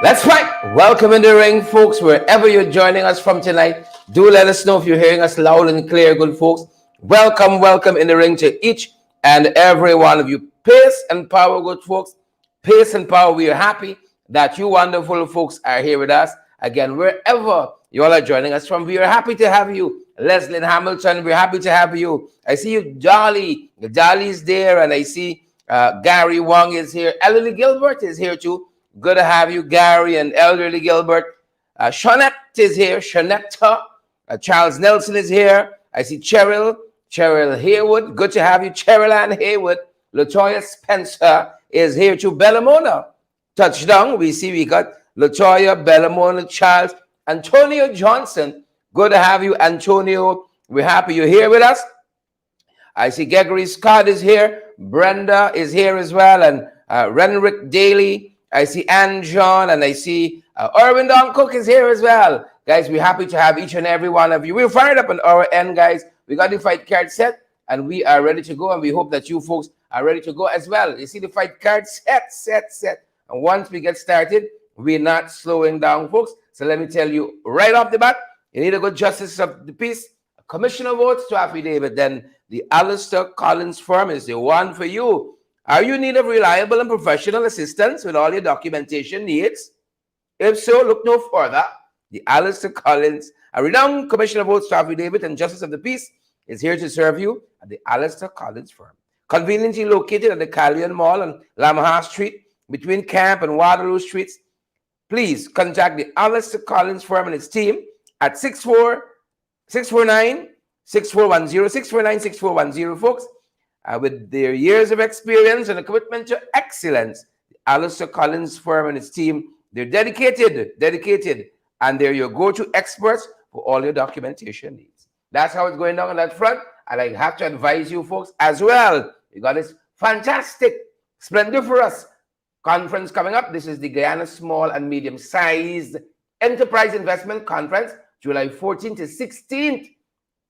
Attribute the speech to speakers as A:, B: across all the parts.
A: That's right. Welcome in the ring, folks. Wherever you're joining us from tonight, do let us know if you're hearing us loud and clear, good folks. Welcome in the ring to each and every one of you. Pace and power, good folks. Pace and power. We are happy that you wonderful folks are here with us. Again, wherever you all are joining us from, we are happy to have you. Leslie Hamilton, we're happy to have you. I see you, Jolly. Jolly's there, and I see Gary Wong is here. Ellie Gilbert is here too. Good to have you, Gary and Elderly Gilbert. Shawnette is here. Shawnetta. Charles Nelson is here. I see Cheryl Haywood. Good to have you, Cheryl Ann Haywood. Latoya Spencer is here too. Bellamona. Touchdown. We got Latoya, Bellamona, Charles, Antonio Johnson. Good to have you, Antonio. We're happy you're here with us. I see Gregory Scott is here. Brenda is here as well. And Renrick Daly. I see Ann John, and I see Irwin Don Cook is here as well. Guys, we're happy to have each and every one of you. We're fired up on our end, guys. We got the fight card set, and we are ready to go, and we hope that you folks are ready to go as well. You see the fight card set. And once we get started, we're not slowing down, folks. So let me tell you right off the bat, you need a good justice of the peace, a commissioner votes to affidavit, then the Alistair Collins firm is the one for you. Are you in need of reliable and professional assistance with all your documentation needs? If so, look no further. The Alistair Collins, a renowned commissioner of votes to affidavit and justice of the peace, is here to serve you at the Alistair Collins firm. Conveniently located at the Callion Mall on Lamaha Street, between Camp and Waterloo Streets. Please contact the Alistair Collins firm and its team at 649-6410, folks. With their years of experience and a commitment to excellence, the Alistair Collins firm and its team, they're dedicated, and they're your go-to experts for all your documentation needs. That's how it's going down on that front. And I have to advise you folks as well. We got this fantastic, splendiferous conference coming up. This is the Guyana Small and Medium-Sized Enterprise Investment Conference, July 14th to 16th.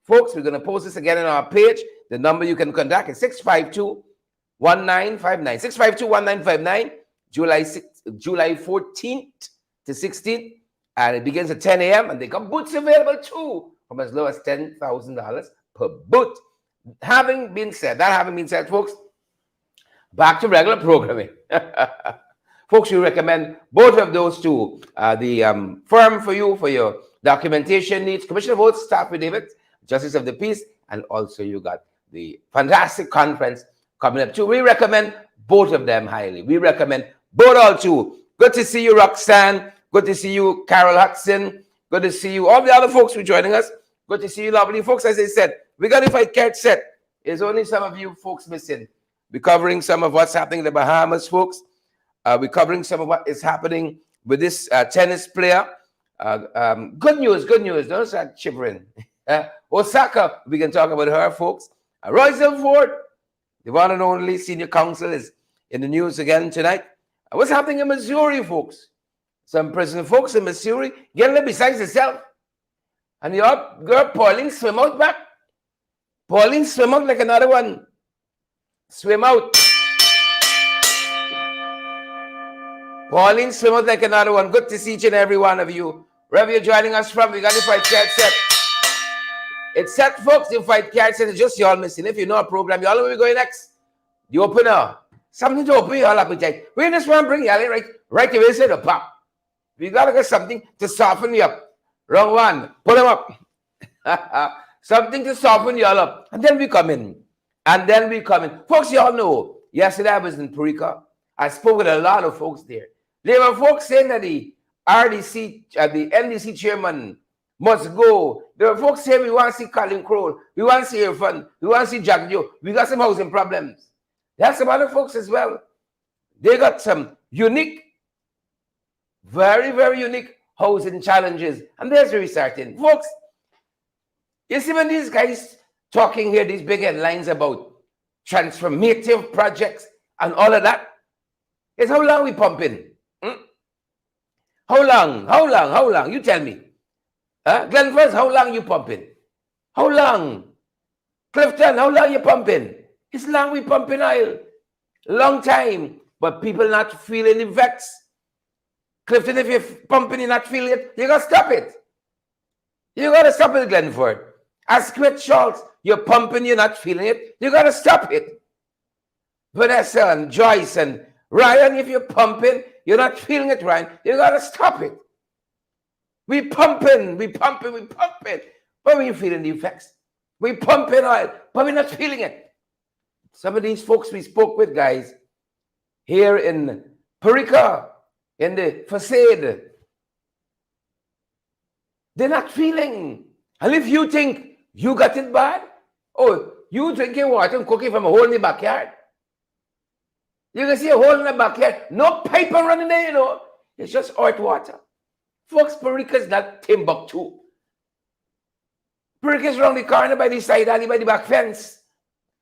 A: Folks, we're going to post this again on our page. The number you can contact is 652-1959. 652-1959, July 14th to 16th. And it begins at 10 a.m. And they got booths available too, from as low as $10,000 per booth. That having been said, folks, back to regular programming. Folks, we recommend both of those two. The firm for you, for your documentation needs, Commissioner of Votes, Staff Affidavit, Justice of the Peace, and also you got the fantastic conference coming up too. We recommend both of them highly. We recommend both all two. Good to see you, Roxanne. Good to see you, Carol Hudson. Good to see you, all the other folks who are joining us. Good to see you, lovely folks. As I said, we got the fight card set. There's only some of you folks missing. We're covering some of what's happening in the Bahamas, folks. We're covering some of what is happening with this tennis player. Good news. Don't start shivering. Osaka, we can talk about her, folks. Royce Ford, the one and only senior counsel, is in the news again tonight. What's happening in Missouri, folks? Some prison folks in Missouri getting a besides themselves. And your girl Pauline swim out back. Pauline swim out like another one. Swim out. Pauline swim out like another one. Good to see each and every one of you. Wherever you're joining us from, we got the fight card set. It's set, folks. The fight card set is just y'all missing. If you know a program, y'all know where we're going next. The opener. Something to open y'all appetite. We just want to bring y'all in right away to the pop. We got to get something to soften you up. Wrong one. Pull them up. Something to soften y'all up. And then we come in. Folks, y'all know, yesterday I was in Parika. I spoke with a lot of folks there. There were folks saying that the RDC, the NDC chairman must go. There were folks saying we want to see Colin Crowell. We want to see Irfan. We want to see Jack Joe. We got some housing problems. There's some other folks as well. They got some unique, very, very unique housing challenges. And there's where we start in. Folks, you see when these guys talking here, these big headlines about transformative projects and all of that, it's how long we pumping? How long? You tell me. Glenn First, how long you pumping? How long? Clifton, how long you pumping? It's long we pumping oil. Long time. But people not feeling the vex. Clifton, if you're pumping, you're not feeling it, you gotta stop it. You gotta stop it, Glenford. Asquith Schultz, you're pumping, you're not feeling it, you gotta stop it. Vanessa and Joyce and Ryan, if you're pumping, you're not feeling it, Ryan, you gotta stop it. We pumping, but we're feeling the effects. We pumping oil, but we're not feeling it. Some of these folks we spoke with, guys, here in Parika, in the facade, they're not feeling. And if you think you got it bad, oh, you drinking water and cooking from a hole in the backyard. You can see a hole in the backyard, no pipe running there, you know. It's just hot water. Folks, Parika's not Timbuktu. Parika's around the corner by the side alley, by the back fence.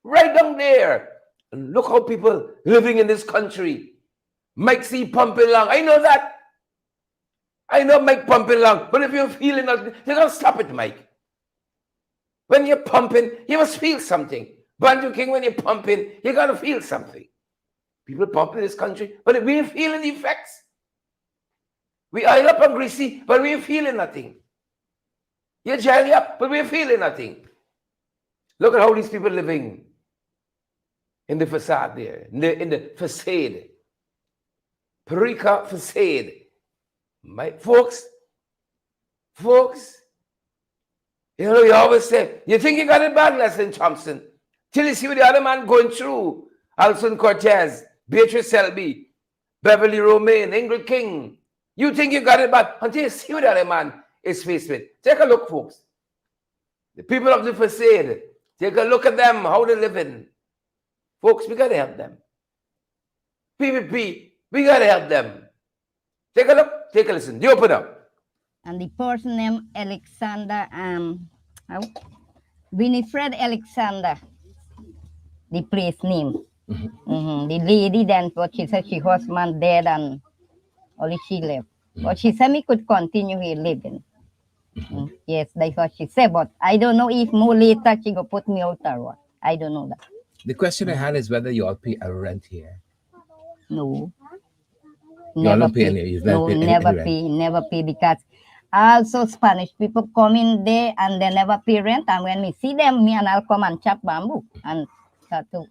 A: Right down there. And look how people living in this country. Mike C pumping along. I know that. I know Mike pumping along. But if you're feeling it, you gotta stop it, Mike. When you're pumping, you must feel something. Banjo King, when you're pumping, you gotta feel something. People pump in this country, but we ain't feeling the effects. We oil up and greasy, but we ain't feeling nothing. You're jelly up, but we're feeling nothing. Look at how these people living in the facade there, in the facade. Parika facade. My folks, you know, you always say, you think you got it bad, Leslie Thompson, till you see what the other man going through. Alson Cortez, Beatrice Selby, Beverly Romaine, Ingrid King. You think you got it bad until you see what the other man is faced with. Take a look, folks. The people of the facade, take a look at them, how they're living. Folks, we got to help them. PPP, we got to help them. Take a look, take a listen. You open up.
B: And the person named Alexander, Winifred Alexander, the place name. The lady then, what she said, she husband dead and only she left. But she said me could continue here living. Yes, that's what she said. But I don't know if more later she go put me out or what. I don't know that.
C: The question I had is whether you all pay a rent here.
B: No.
C: You all don't pay any. You
B: Never pay because also Spanish people come in there and they never pay rent. And when we see them, me and I'll come and chop bamboo and start to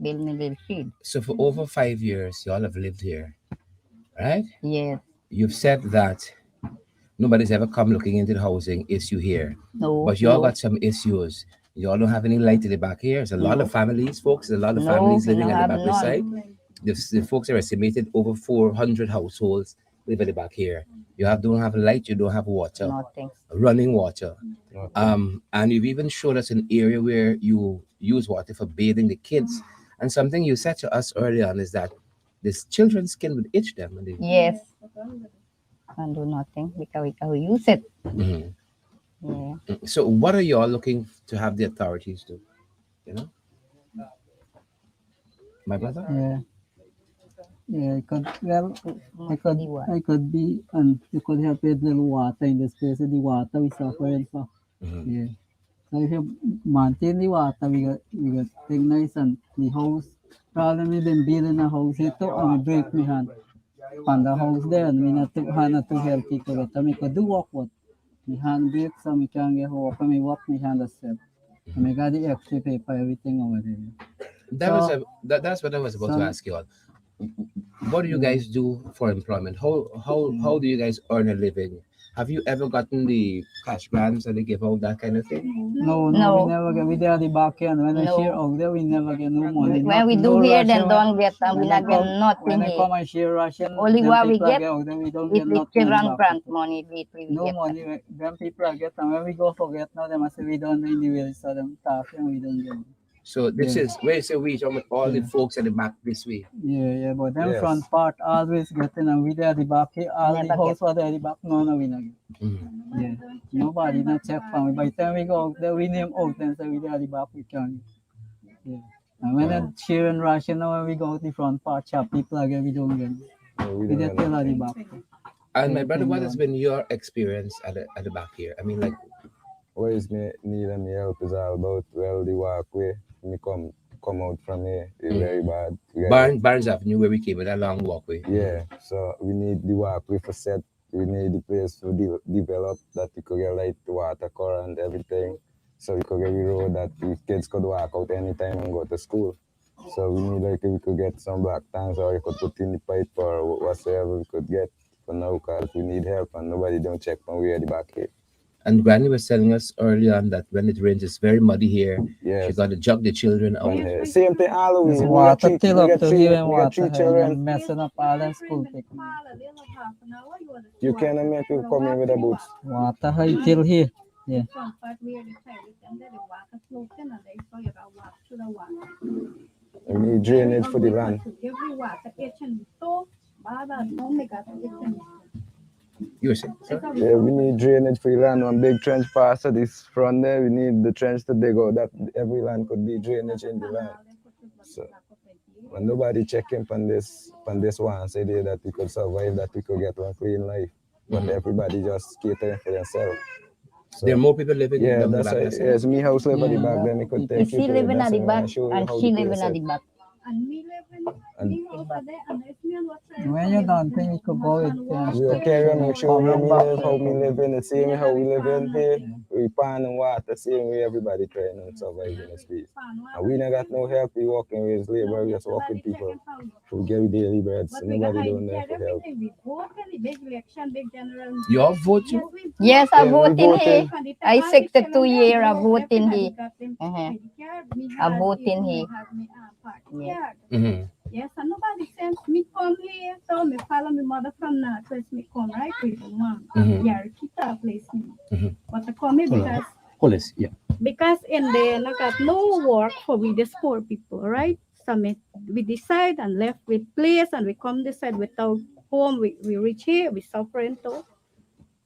B: build me little shed.
C: So for over 5 years, you all have lived here, right?
B: Yes.
C: You've said that nobody's ever come looking into the housing issue here.
B: No.
C: But you all got some issues. You all don't have any light in the back here. There's a lot of families, folks. There's a lot of families living at the back side. The folks are estimated over 400 households live at the back here. You don't have light, you don't have water.
B: Nothing.
C: Running water. And you've even showed us an area where you use water for bathing the kids. And something you said to us early on is that this children's skin would itch them. And
B: yes. And do nothing because we use it. Yeah.
C: So what are you all looking to have the authorities do? You know? My brother?
D: Yeah. Yeah, I could be, and you could help with little water in this place. The water we suffering for. Yeah. So if you maintain the water, we got things nice and the house. Problem is been building a house here too, and we break my hand. On the house there, and we not too hand not too healthy to get. I could do walk what. My hand break, so I can't get walk. I walk my hand myself. And I got the extra paper, everything over there.
C: That's what I was about to ask you all. What do you guys do for employment? How do you guys earn a living? Have you ever gotten the cash grants that they give out, that kind of thing?
D: No, we never get. We there the back end. When I share out there, we never get no money.
B: When we do here, then don't get, we not get nothing.
D: When I come and share ration,
B: only what we get,
D: we don't
B: if
D: get
B: we
D: nothing.
B: children grant money, we
D: no
B: get
D: money. Them people get, and when we go forget now, they must say we don't in the village, so them talk and we don't get.
C: So this is where you we talking about all the folks at the back this way.
D: Yeah, but them front part always getting, and we there at the back here, all the house are there at the back, no, we not get. Yeah, nobody not check for me. By the time we go out there, we name out and say we there at the back, we can. Yeah, and when they cheer and ration, now when we go out the front part, chop people again, we don't get. We there till at the back.
C: And my brother, what has been your experience at the back here? I mean, like,
E: what is me need and me help is all about the walkway. Me come come out from here. It's very bad.
C: Barnes Avenue, where we came with a long walkway.
E: Yeah, so we need the walkway for set. We need the place to develop that we could get light, water, current, everything. So we could get a road that the kids could walk out anytime and go to school. So we need like we could get some black tanks or we could put in the pipe or whatsoever we could get for now because we need help and nobody don't check when we're at the back here.
C: And Granny was telling us early on that when it rains, it's very muddy here.
E: Yes.
C: She got to jog the children out.
E: Same thing Halloween.
D: There's
E: We
D: water
E: got
D: till
E: we
D: up
E: got
D: to
E: three,
D: here
E: we
D: and
E: got
D: water
E: three
D: and
E: children.
D: messing up all the school picnic.
E: You cannot make people come in with a boots.
D: Water high till here. Yeah.
E: We need drainage for the land.
C: You were saying?
E: Yeah, we need drainage for the land. One big trench past this front there. We need the trench to dig out that every land could be drainage in the land. So when nobody checking on this one say there that we could survive, that we could get one clean life. But everybody just catering for themselves. So,
C: There are more people living
E: yeah,
C: down the
E: that's
C: back.
E: right. Yes, me house live at the back. Then we could take
B: Is he
E: you to
B: living at the
E: that's
B: back
E: and show you
B: and
E: how
B: she
E: the
B: living
E: place
B: at
E: is.
B: the back?
D: When you're done, then you could go with
E: We will carry on, make sure where me live, how me live in, the same way how we live in here. We pan and water, same way everybody trying to survive in this place. And we not got no help, we walking with labor, we just walk with people who get we daily bread, so nobody don't there for help.
C: You all vote too?
B: Yes, I
E: Yeah, we
B: vote in here.
E: voted.
B: I 62 years, I vote in here. I vote in here. Yeah.
C: Mm-hmm.
F: Yes, and nobody sends me come here, so me follow my mother from Northwest, me come right with my mom. Yeah, keep that place me. But I come here because
C: Police, yeah.
F: in there I got no work for we the poor people, right? So we decide and left with place and we come decide without home, we reach here, we suffering too.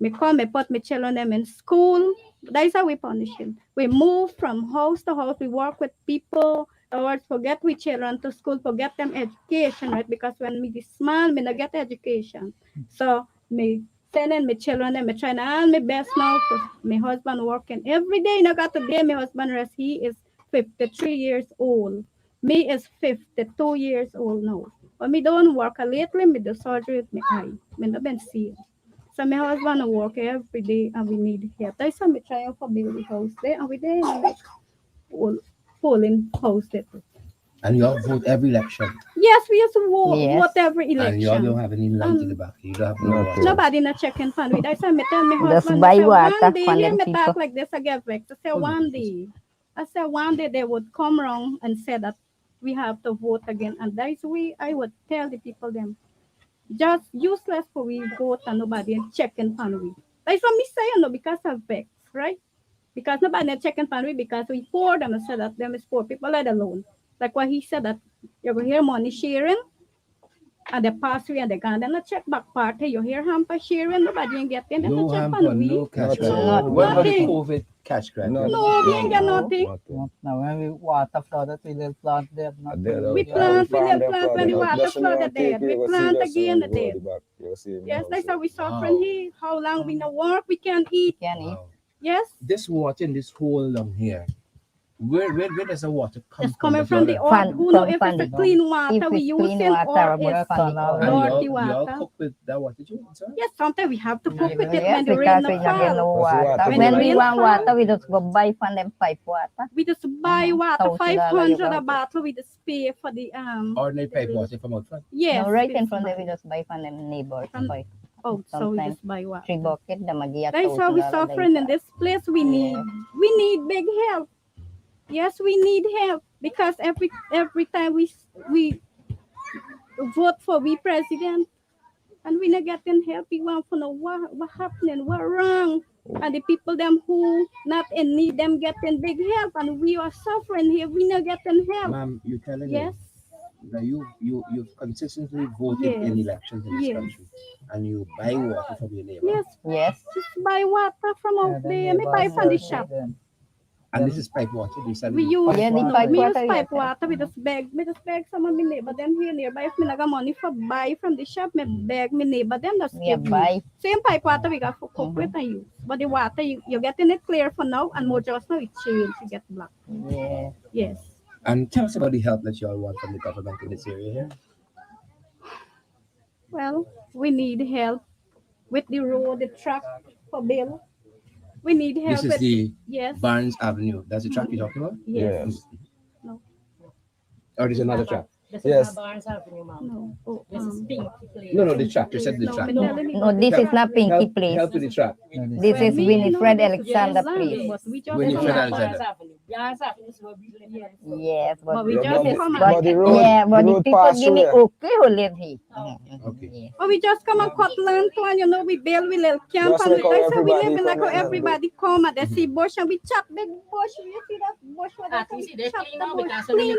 F: Me come, me put my children them in school. That is how we punish him. We move from house to house. We work with people. Or forget we children to school, forget them education, right? Because when me small, me not get education. So me sending my children them, me trying all my best now. Cause my husband working every day. Now got today, my husband rest. He is 53 years old. Me is 52 years old now. But me don't work lately. Me do surgery with my eye. Me not been seeing. So my husband work every day and we need help. That's why we trying for build the house there and we there and make polling house there.
C: And you all vote every election.
F: Yes, we used to vote
B: Yes.
F: whatever
C: And you all don't
F: election.
C: have any light in the back. You don't have no
E: Nothing.
C: water.
F: Nobody not checking for me. That's why I tell my
B: Just
F: husband,
B: buy
F: I say,
B: water
F: one day,
B: from
F: hear
B: them
F: me
B: people.
F: talk like this, I get vexed. I say one day. I said one day they would come around and say that we have to vote again. And that's why I would tell the people them, just useless for we vote and nobody checking for we. That's what me say, because of vex, right? Because nobody checking for we because we poor them and said that them is poor people, let alone. Like what he said that you're going to hear money sharing and the pass we and the gun, then a check back party, you hear hamper sharing, nobody ain't getting them
C: No
F: to check
C: hamper,
F: on we.
C: no cash
E: Nothing.
C: grant.
B: No,
C: What about the
F: nothing.
C: COVID cash grant?
E: No.
F: No, we ain't got nothing.
E: Nothing.
D: Now when we water flooded, we little plant there. Not
E: There,
F: We
E: yeah,
F: plant, we
E: farm
F: let
E: them
F: plant when the
E: flooded.
F: water
E: Just when you
F: flooded
E: take
F: there.
E: it,
F: We
E: you will see
F: plant
E: just
F: again
E: when you go
F: there.
E: at the back, you'll see in the
F: Yes,
E: house
F: that's
E: there.
F: how we suffer
C: Wow.
F: here. How long we no work, we can't eat.
B: Can eat.
C: Wow.
F: Yes,
C: This water in this hole down here, where does the water come
F: it's
C: from?
F: coming
C: that
F: from
C: you
F: the
C: all
F: earth.
B: From-
F: Who know
B: from
F: if it's a
B: the-
F: clean water
B: If
F: we
B: it's clean
F: using
B: water,
F: or
B: we're
F: it's
B: from the
C: and
F: dirty
C: you all
F: water?
C: cook with that water too? Sir?
F: Yes, sometimes we have to cook with it
B: Yes,
F: when the
B: because
F: rain
B: we
F: no
B: not get no
F: fall.
E: What's the
B: water.
E: water?
B: When we
F: Rain
B: want
F: fall.
B: water, we just go buy from them pipe water.
F: We just buy water,
B: $1,000
F: 500
B: you
F: a
B: got.
F: bottle. We just pay for the
C: Ordinary pipe water from out front.
F: Yes,
B: No, right
F: we
B: in
F: just
B: front of
F: buy.
B: we just buy from them neighbors
F: From-
B: pipe.
F: Oh, so we
B: sometimes
F: just buy water.
B: 3 bucket, the magi
F: That's how we suffering in this place. We need big help. Yes, we need help because every time we vote for we president and we not getting help. We want to know what happening, what wrong, and the people them who not in need them getting big help, and we are suffering here. We not getting help.
C: Ma'am, you're telling
F: Yes,
C: me that you've consistently voted in
F: Yes.
C: elections in this
F: Yes.
C: country and you buy water from your neighbor.
F: yes.
B: Yes.
F: Just buy water from out there. Me buy from the shop.
C: And this is pipe water. They sell
F: We
C: it.
F: use
B: Yeah, the
F: no,
B: pipe
F: we use
B: water,
F: pipe
B: yes.
F: water. We just beg some of my neighbor them here nearby. If me not got money for buy from the shop, me beg my neighbor them just
B: We
F: give me.
B: buy.
F: Same pipe water we got for cook with and use. But the water you're getting it clear for now and more just now it change. You get black.
B: Yeah.
F: Yes.
C: And tell us about the help that you all want from the government in this area here.
F: Well, we need help with the road, the track for Bill. We need
C: This
F: help
C: is
F: with,
C: the
F: yes,
C: Barnes Avenue. That's the track you're talking about?
F: yes.
E: Yes.
F: No,
C: Or there's another track?
E: Yes.
F: no. Oh,
C: No, the track. You said the
F: no,
C: track.
F: me telling you
B: No,
F: about
B: this
F: the
B: is not Pinky
C: Help,
B: Place.
C: help with the track.
B: This
F: Well,
B: is
F: me,
B: Winifred
F: this is
B: Alexander
F: land,
B: Place.
F: but we just
C: Winifred
F: come,
C: Alexander.
B: Yes,
F: but we
E: But,
F: just
E: but,
F: come
E: but
F: and,
E: the road,
B: yeah, but
E: the
B: the
E: road
B: people
E: pass
B: give
E: through
B: me
E: there.
B: okay who live here.
C: Okay.
B: Yeah.
F: oh, we just come and cut land to, and you know, we build we little camp,
E: Just
F: and
E: like how
F: that's how we
E: everybody
F: live, like
E: come
F: how
E: in and
F: everybody come and they see bush, and we chop big bush. You see that bush where they chop the bush clean.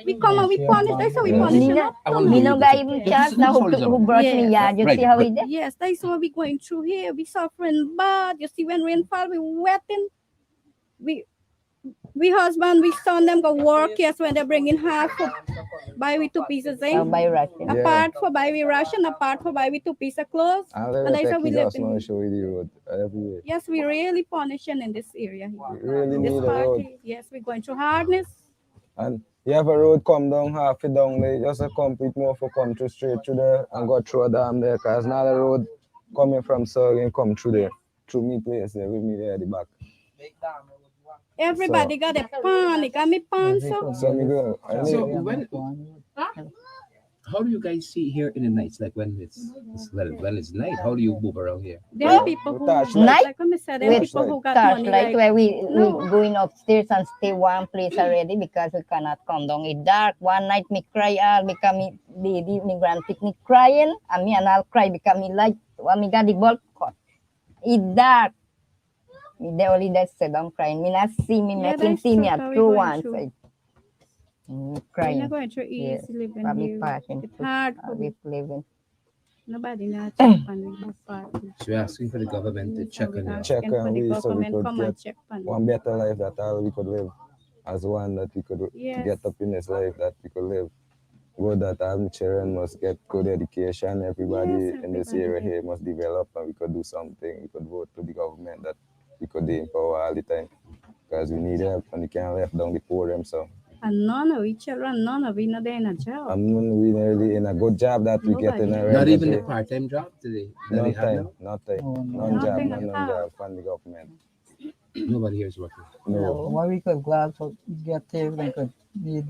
F: We come and we punish. That's how we
E: Yes.
F: punish you
B: Nina,
F: know.
C: I want to
B: me
C: hear
B: no
C: you
B: guy
C: listen.
B: even
C: Just
B: chance
C: listen,
B: now
C: just hold it
B: who
C: on.
B: brush me
F: Yes.
B: yard. You
C: Right,
B: see how
C: but-
B: he did?
F: Yes, that's what we going through here. We suffering bad. You see, when rain fall, we wetting. We husband, we son them go work. Yes, when they bring in half for buy we 2 pieces
B: Now
F: thing.
B: by Russian.
E: Yeah.
F: Apart for buy we ration, apart for buy we 2 pieces of clothes.
E: I'll
F: And
E: let
F: that's how
E: take
F: we
E: you
F: live
E: just want
F: in.
E: to show you the road everywhere.
F: Yes, we really punishing in this area
E: We
F: here.
E: really
F: In this
E: need a road.
F: party. Yes, we're going through hardness.
E: And you have a road come down half it down there, just a complete more for come through straight through there and go through a dam there, cause now the road coming from Surrey come through there, through me place there with me there at the back.
F: Everybody got a panic. And me pan so.
E: So me go.
C: So when, how do you guys see here in the nights? Like when when it's night, how do you move around here?
F: There are people who,
E: Touch
B: light.
F: like I said, there are
B: With
F: people who got money.
B: Torchlight
F: Like,
B: where we
F: No.
B: going upstairs and stay one place already because we cannot come down. It's dark. One night me cry all because me grand picnic crying and me and I'll cry because me light when me got the bulb cut. It's dark. Me they only just sit down crying. Me not see me
F: Yeah,
B: make him
F: that's
B: see me
F: true,
B: at
F: how we
B: through
F: going
B: one
F: through.
B: side. Me
F: we're
B: crying.
F: not going through easy
B: Yes,
F: living
B: probably
F: here.
B: passing
F: It's
B: through
F: hard for
B: this living.
F: nobody not check on the party.
C: So we're asking for the government to check on you.
E: Check
F: Asking for
E: on
F: the
E: we so we
F: government
E: could
F: come and
E: get
F: check on
E: one better life that all we could live as one that we could
F: Yes.
E: get up in this life that we could live. Good that our children must get good education. Everybody
F: Yes,
E: in this
F: everybody
E: area
F: get-
E: here must develop and we could do something. We could vote to the government that we could be in power all the time. Because we need help and we can't left down the poor them so.
F: And none of we children, none of we not there in a job.
E: We really in a good job that we get in a
F: Nobody.
C: Not even the
E: regular
C: part-time job today that
E: no
C: they have
E: time,
C: now.
E: no time,
D: Oh, no.
E: none job,
F: Nothing
E: none
F: at all.
E: job from the government.
C: Nobody here is working.
E: No.
D: What we could glad to get here, we could need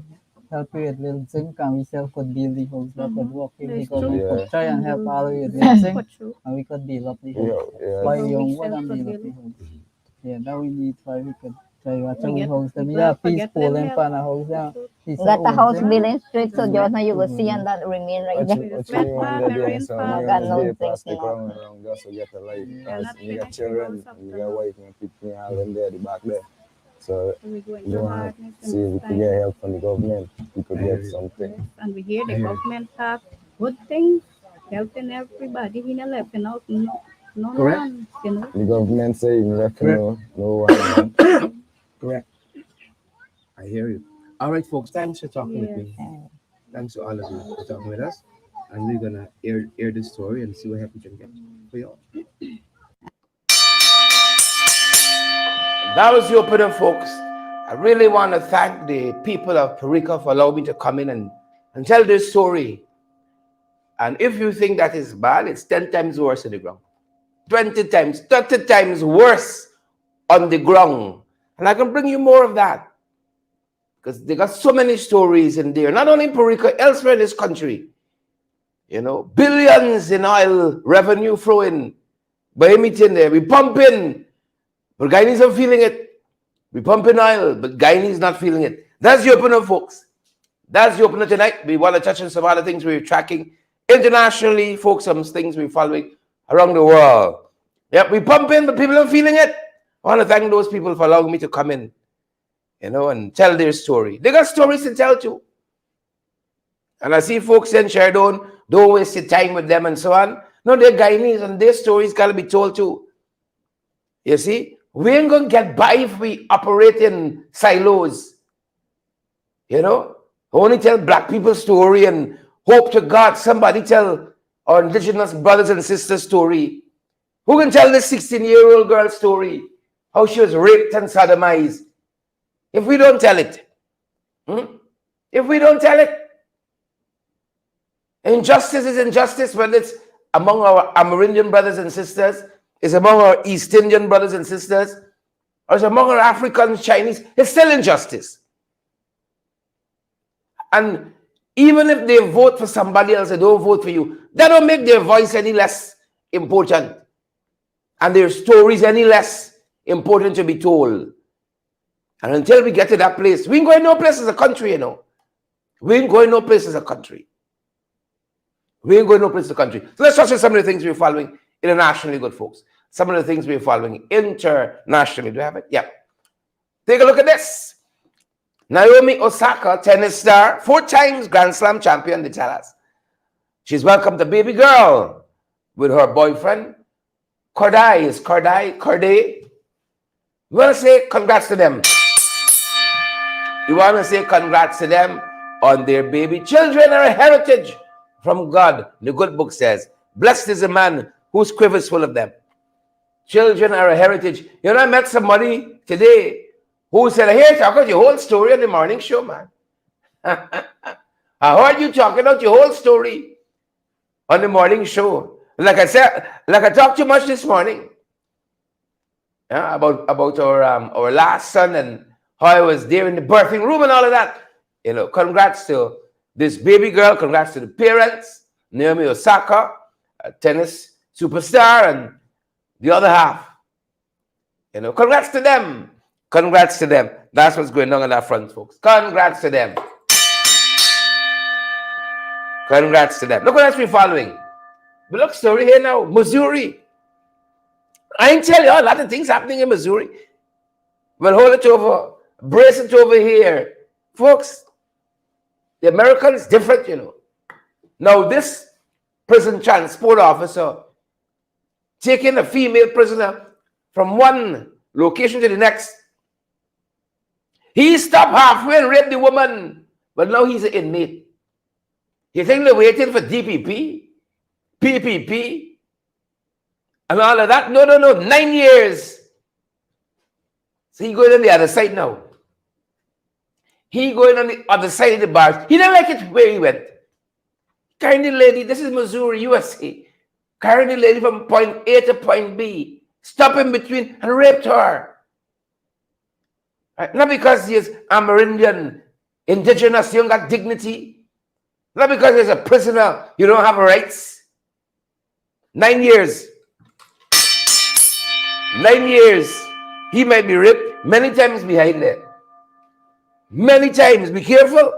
D: help with little thing, and we self could build the house, that could work with the
F: That's
D: government
E: true.
D: could try and help all with
F: That's
D: little thing,
F: for true.
D: and we could build up the
E: Yeah,
D: house.
E: yeah.
D: Why
F: We
D: young
F: self
D: one and
F: could
D: build up the
F: build.
D: house. Yeah, that we need why we could try what
F: We
D: we
F: get-
D: house. Then we
F: glad
D: have
F: to
D: peace
F: get
D: pull
F: little
D: in
F: help.
D: front of house, yeah. Peace
B: Got the
D: own
B: house
D: thing.
B: building straight, so just now you will see and that remain right
E: What
B: there.
E: you, what
F: Wet
E: you
F: part,
E: want
F: the
E: to do?
F: rain
E: So
F: fall.
E: we
B: I got
E: must
B: no
E: be
B: things
E: plastic
B: now.
E: around just to get a life.
F: Yeah,
E: As
F: not
E: you got
F: finish
E: children,
F: the house
E: you
F: after
E: got
F: now.
E: wife and people, all them there, the back there. So
F: We're going
E: we
F: through
E: want
F: hardness
E: to see if
F: in
E: we
F: this
E: could get
F: time.
E: help from the government. We could
C: I hear
E: get
C: you.
E: something.
F: Yes, and we hear the
C: I hear you.
F: government talk good things, helping everybody. We not left out no
C: Correct.
F: one, you know.
E: The government say you left
C: Correct.
E: no one. Man.
C: Correct. I hear you. All right, folks. Thanks for talking with me.
B: Uh,
C: Thanks to all of you for talking with us. And we're gonna air this story and see what help we can get for y'all.
A: That was the opener, folks. I really want to thank the people of Parika for allowing me to come in and tell this story. And if you think that is bad, it's 10 times worse on the ground. 20 times, 30 times worse on the ground. And I can bring you more of that. Because they got so many stories in there, not only in Parika, elsewhere in this country. You know, billions in oil revenue flowing. By meeting there, we pumping, but Guyanese are feeling it. We pumping oil, but Guyanese not feeling it. That's the opener, folks. That's the opener tonight. We want to touch on some other things we're tracking internationally, folks, some things we're following around the world. Yep, we pumping, but people are feeling it. I want to thank those people for allowing me to come in, you know, and tell their story. They got stories to tell too. And I see folks saying, share, don't waste your time with them and so on. No, they're Guyanese and their stories got to be told too. You see, we ain't going to get by if we operate in silos. You know, only tell black people's story and hope to God somebody tell our indigenous brothers and sisters story. Who can tell this 16-year-old girl's story? How she was raped and sodomized. If we don't tell it, If we don't tell it, injustice is injustice, whether it's among our Amerindian brothers and sisters, it's among our East Indian brothers and sisters, or it's among our Africans, Chinese, it's still injustice. And even if they vote for somebody else, they don't vote for you, that don't make their voice any less important and their stories any less important to be told. And until we get to that place, we ain't going no place as a country, you know. We ain't going no place as a country. We ain't going no place as a country. So let's touch on some of the things we're following internationally, good folks. Some of the things we're following internationally. Do you have it? Yeah. Take a look at this. Naomi Osaka, tennis star, 4 times Grand Slam champion, they tell us. She's welcomed the baby girl with her boyfriend. Corday. You want to say congrats to them. You want to say congrats to them on their baby. Children are a heritage from God. The good book says, blessed is the man whose quiver is full of them. Children are a heritage. You know, I met somebody today who said, hey, talk about your whole story on the morning show, man. I heard you talking about your whole story on the morning show. Like I said, like I talked too much this morning. Yeah, about our last son and how I was there in the birthing room and all of that. You know, congrats to this baby girl. Congrats to the parents, Naomi Osaka, a tennis superstar, and the other half. You know, congrats to them. Congrats to them. That's what's going on that front, folks. Congrats to them. Congrats to them. Look what else we're following. But look, story here now. Missouri. I ain't tell you a lot of things happening in Missouri. Well, hold it over. Brace it over here. Folks, the Americans different, you know. Now, this prison transport officer taking a female prisoner from one location to the next. He stopped halfway and raped the woman, but now he's an inmate. You think they're waiting for DPP, PPP, and all of that? No. 9 years. So he going on the other side now. He going on the other side of the bars. He didn't like it where he went. Carrying the lady, this is Missouri, USA. Carrying the lady from point A to point B. Stop in between and raped her. Right? Not because he is Amerindian, indigenous, you don't got dignity. Not because he's a prisoner, you don't have rights. 9 years. 9 years. He might be raped many times behind there. Many times. Be careful.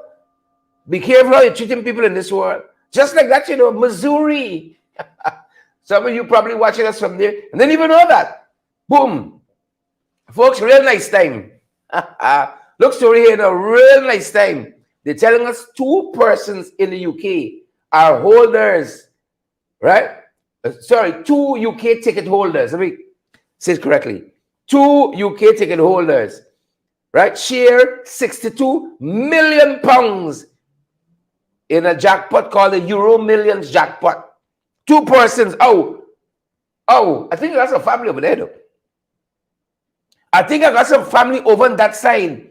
A: Be careful how you're treating people in this world. Just like that, you know, Missouri. Some of you probably watching us from there and didn't even know that. Boom. Folks, real nice time. Look, story here now, real nice time. They're telling us 2 persons in the UK are holders, right? Sorry, 2 UK ticket holders. Let me say it correctly. 2 UK ticket holders, right? Share £62 million in a jackpot called the Euro Millions jackpot. 2 persons. Oh, I think that's a family over there, though. I think I got some family over on that side.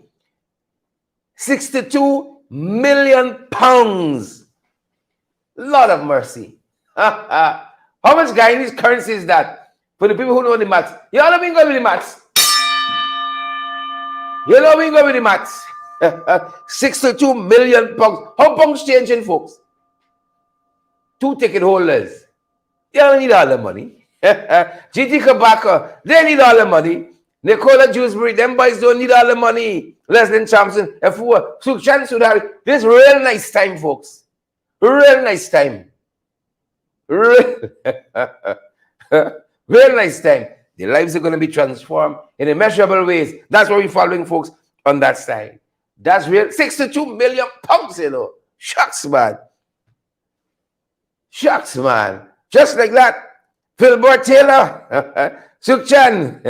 A: £62 million. Lord of mercy. How much Guyanese currency is that? For the people who know the maths. You know what I mean? Go with the maths. You know what I mean? Go with the maths. £62 million. How pounds changing, folks? 2 ticket holders. You don't need all the money. GT Kabaka, they need all the money. Nicola Dewsbury, them boys don't need all the money. Leslie Thompson, F4, Sukshan Sudari. This is real nice time, folks. Real nice time. Real nice time. Their lives are going to be transformed in immeasurable ways. That's what we're following, folks, on that side. That's real. £62 million, you know. Shucks, man. Shucks, man. Just like that. Philbert Taylor, Sukchan,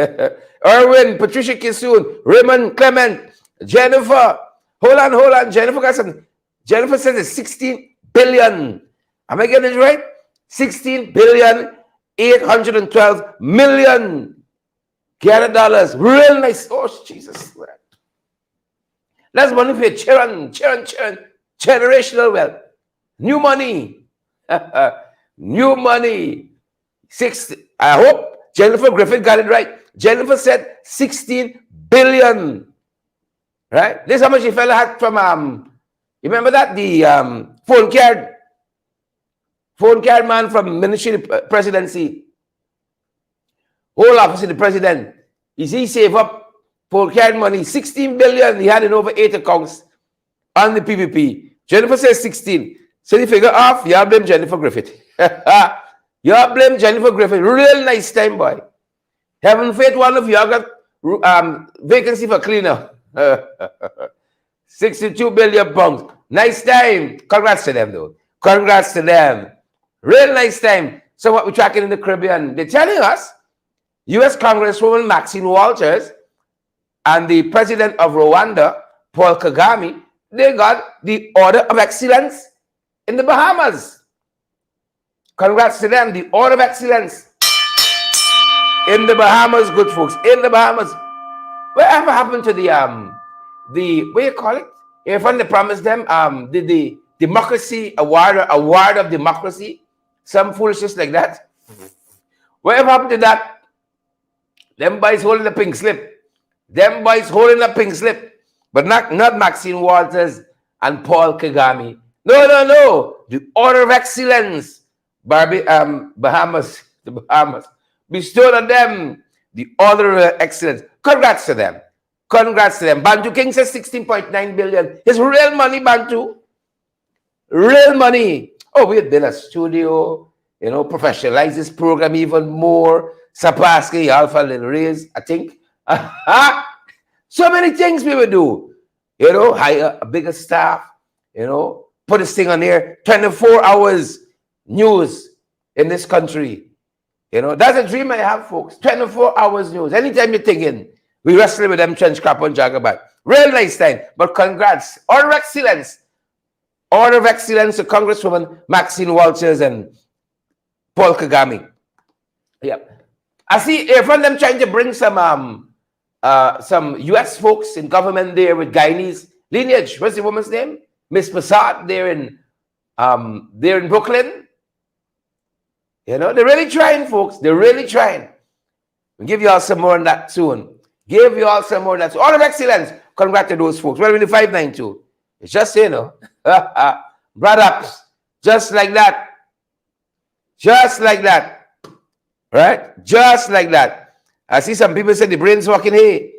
A: Erwin, Patricia Kisoon, Raymond Clement, Jennifer. Hold on. Jennifer got some. Jennifer says it's 16 billion. Am I getting it right? 16 billion 812 million Guyana dollars. Real nice. Oh, Jesus. That's money for children, generational wealth. New money. New money. I hope Jennifer Griffith got it right. Jennifer said 16 billion. Right? This is how much the fella had from you remember that? The phone card man from Ministry of Presidency. Whole office of the president. He saved up phone card money, 16 billion. He had in over 8 accounts on the PPP. Jennifer says 16. So the figure off, y'all blame Jennifer Griffith. Y'all blame Jennifer Griffith. Real nice time, boy. Heaven faith, one of y'all got vacancy for cleaner. 62 billion pounds. Nice time. Congrats to them, though. Congrats to them. Real nice time. So what we're tracking in the Caribbean, they're telling us U.S. Congresswoman Maxine Walters and the president of Rwanda, Paul Kagame, they got the Order of Excellence in the Bahamas. Congrats to them, the Order of Excellence in the Bahamas, good folks, in the Bahamas. Whatever happened to the what do you call it? If they promised them the democracy award of democracy, some foolishness like that. Whatever happened to that? Them boys holding the pink slip. Them boys holding the pink slip. But not Maxine Walters and Paul Kagame. No. The Order of Excellence. Bahamas. The Bahamas. Bestowed on them the Order of Excellence. Congrats to them. Congrats to them. Bantu King says 16.9 billion. It's real money, Bantu. Real money. Oh, we had built a studio, professionalize this program even more. Sapaski, Alpha Little Rays, I think. So many things we would do. Hire a bigger staff, put this thing on there. 24 hours news in this country. That's a dream I have, folks. 24 hours news. Anytime you're thinking, we wrestle with them trench crap on Jagabat. Real nice time. But congrats. Order of Excellence. Order of Excellence to Congresswoman Maxine Walters and Paul Kagame. Yep. I see from them trying to bring some U.S. folks in government there with Guyanese lineage. What's the woman's name? Miss Passat there in Brooklyn. They're really trying, folks. They're really trying. We'll give you all some more on that soon. Give you all some more on that. So, Order of Excellence. Congrats to those folks. Well, in the 592. It's just, brought up. Just like that. Just like that. Right? Just like that. I see some people say the brain's working here.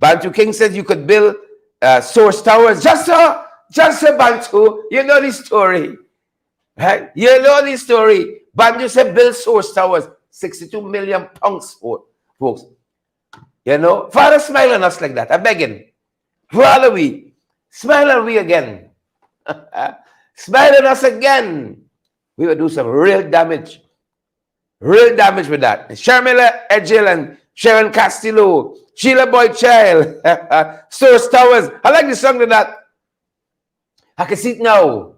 A: Bantu King said you could build source towers. Just so Bantu. You know the story. Right? You know the story. Bantu said build source towers. 62 million pounds, folks. Father, smile on us like that. I'm begging. Father, smile on we again. Smile on us again. We will do some real damage. Real damage with that. Sharmila Edgel and Sharon Castillo, Sheila Boyd Child, Source Towers. I like the song to that. I can see it now.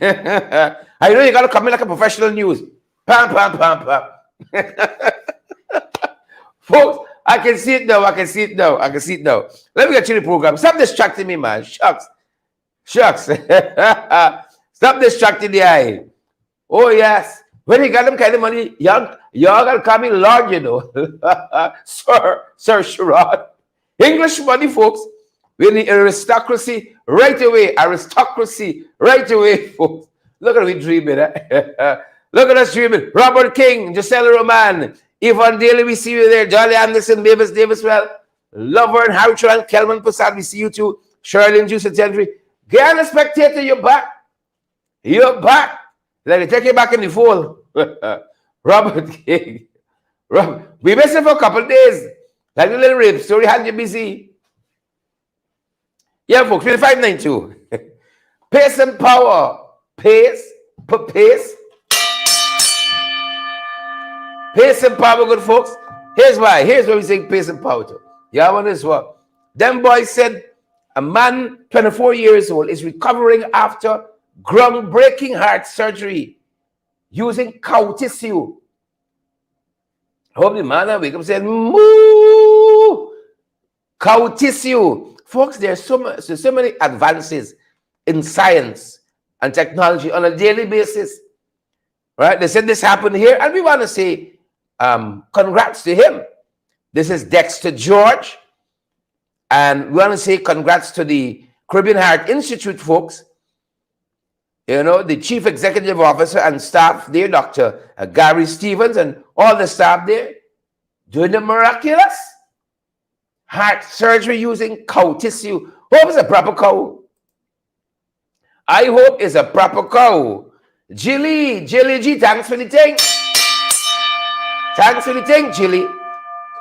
A: I know you got to come in like a professional news. Pam, pam, pam, pam. Folks, I can see it now. I can see it now. Let me get you the program. Stop distracting me, man. Shucks. Stop distracting the eye. Oh, yes. When you got them kind of money, y'all got to call me Lord, Sir Sherrod. English money, folks. We need aristocracy right away. Aristocracy right away, folks. Look at we dreaming. Look at us dreaming. Robert King, Giselle Roman, Yvonne Daly, we see you there. Jolly Anderson, Mavis Davis, Lover and Harry Tran, Kelman Passad, we see you too. Sherlyn Juice and Tendry. Guyana Spectator, you're back. You're back. Let me take you back in the fold. Robert King. We missed it for a couple of days. Like the little rape story had you busy. Yeah, folks, 592. Pace and power. Pace. Pace and power, good folks. Here's why. Here's what we say pace and power to. Y'all want this what? Them boys said a man 24 years old is recovering after groundbreaking heart surgery using cow tissue. I hope the man wake up saying, moo! Cow tissue Folks, there's so many advances in science and technology on a daily basis. Right? They said this happened here, and we want to say congrats to him. This is Dexter George, and we want to say congrats to the Caribbean Heart Institute folks. You know, the Chief Executive Officer and staff there, Dr. Gary Stevens, and all the staff there, doing the miraculous heart surgery using cow tissue. Hope it's a proper cow. I hope it's a proper cow. Jilly G, thanks for the thing. Thanks for the thing, Jilly.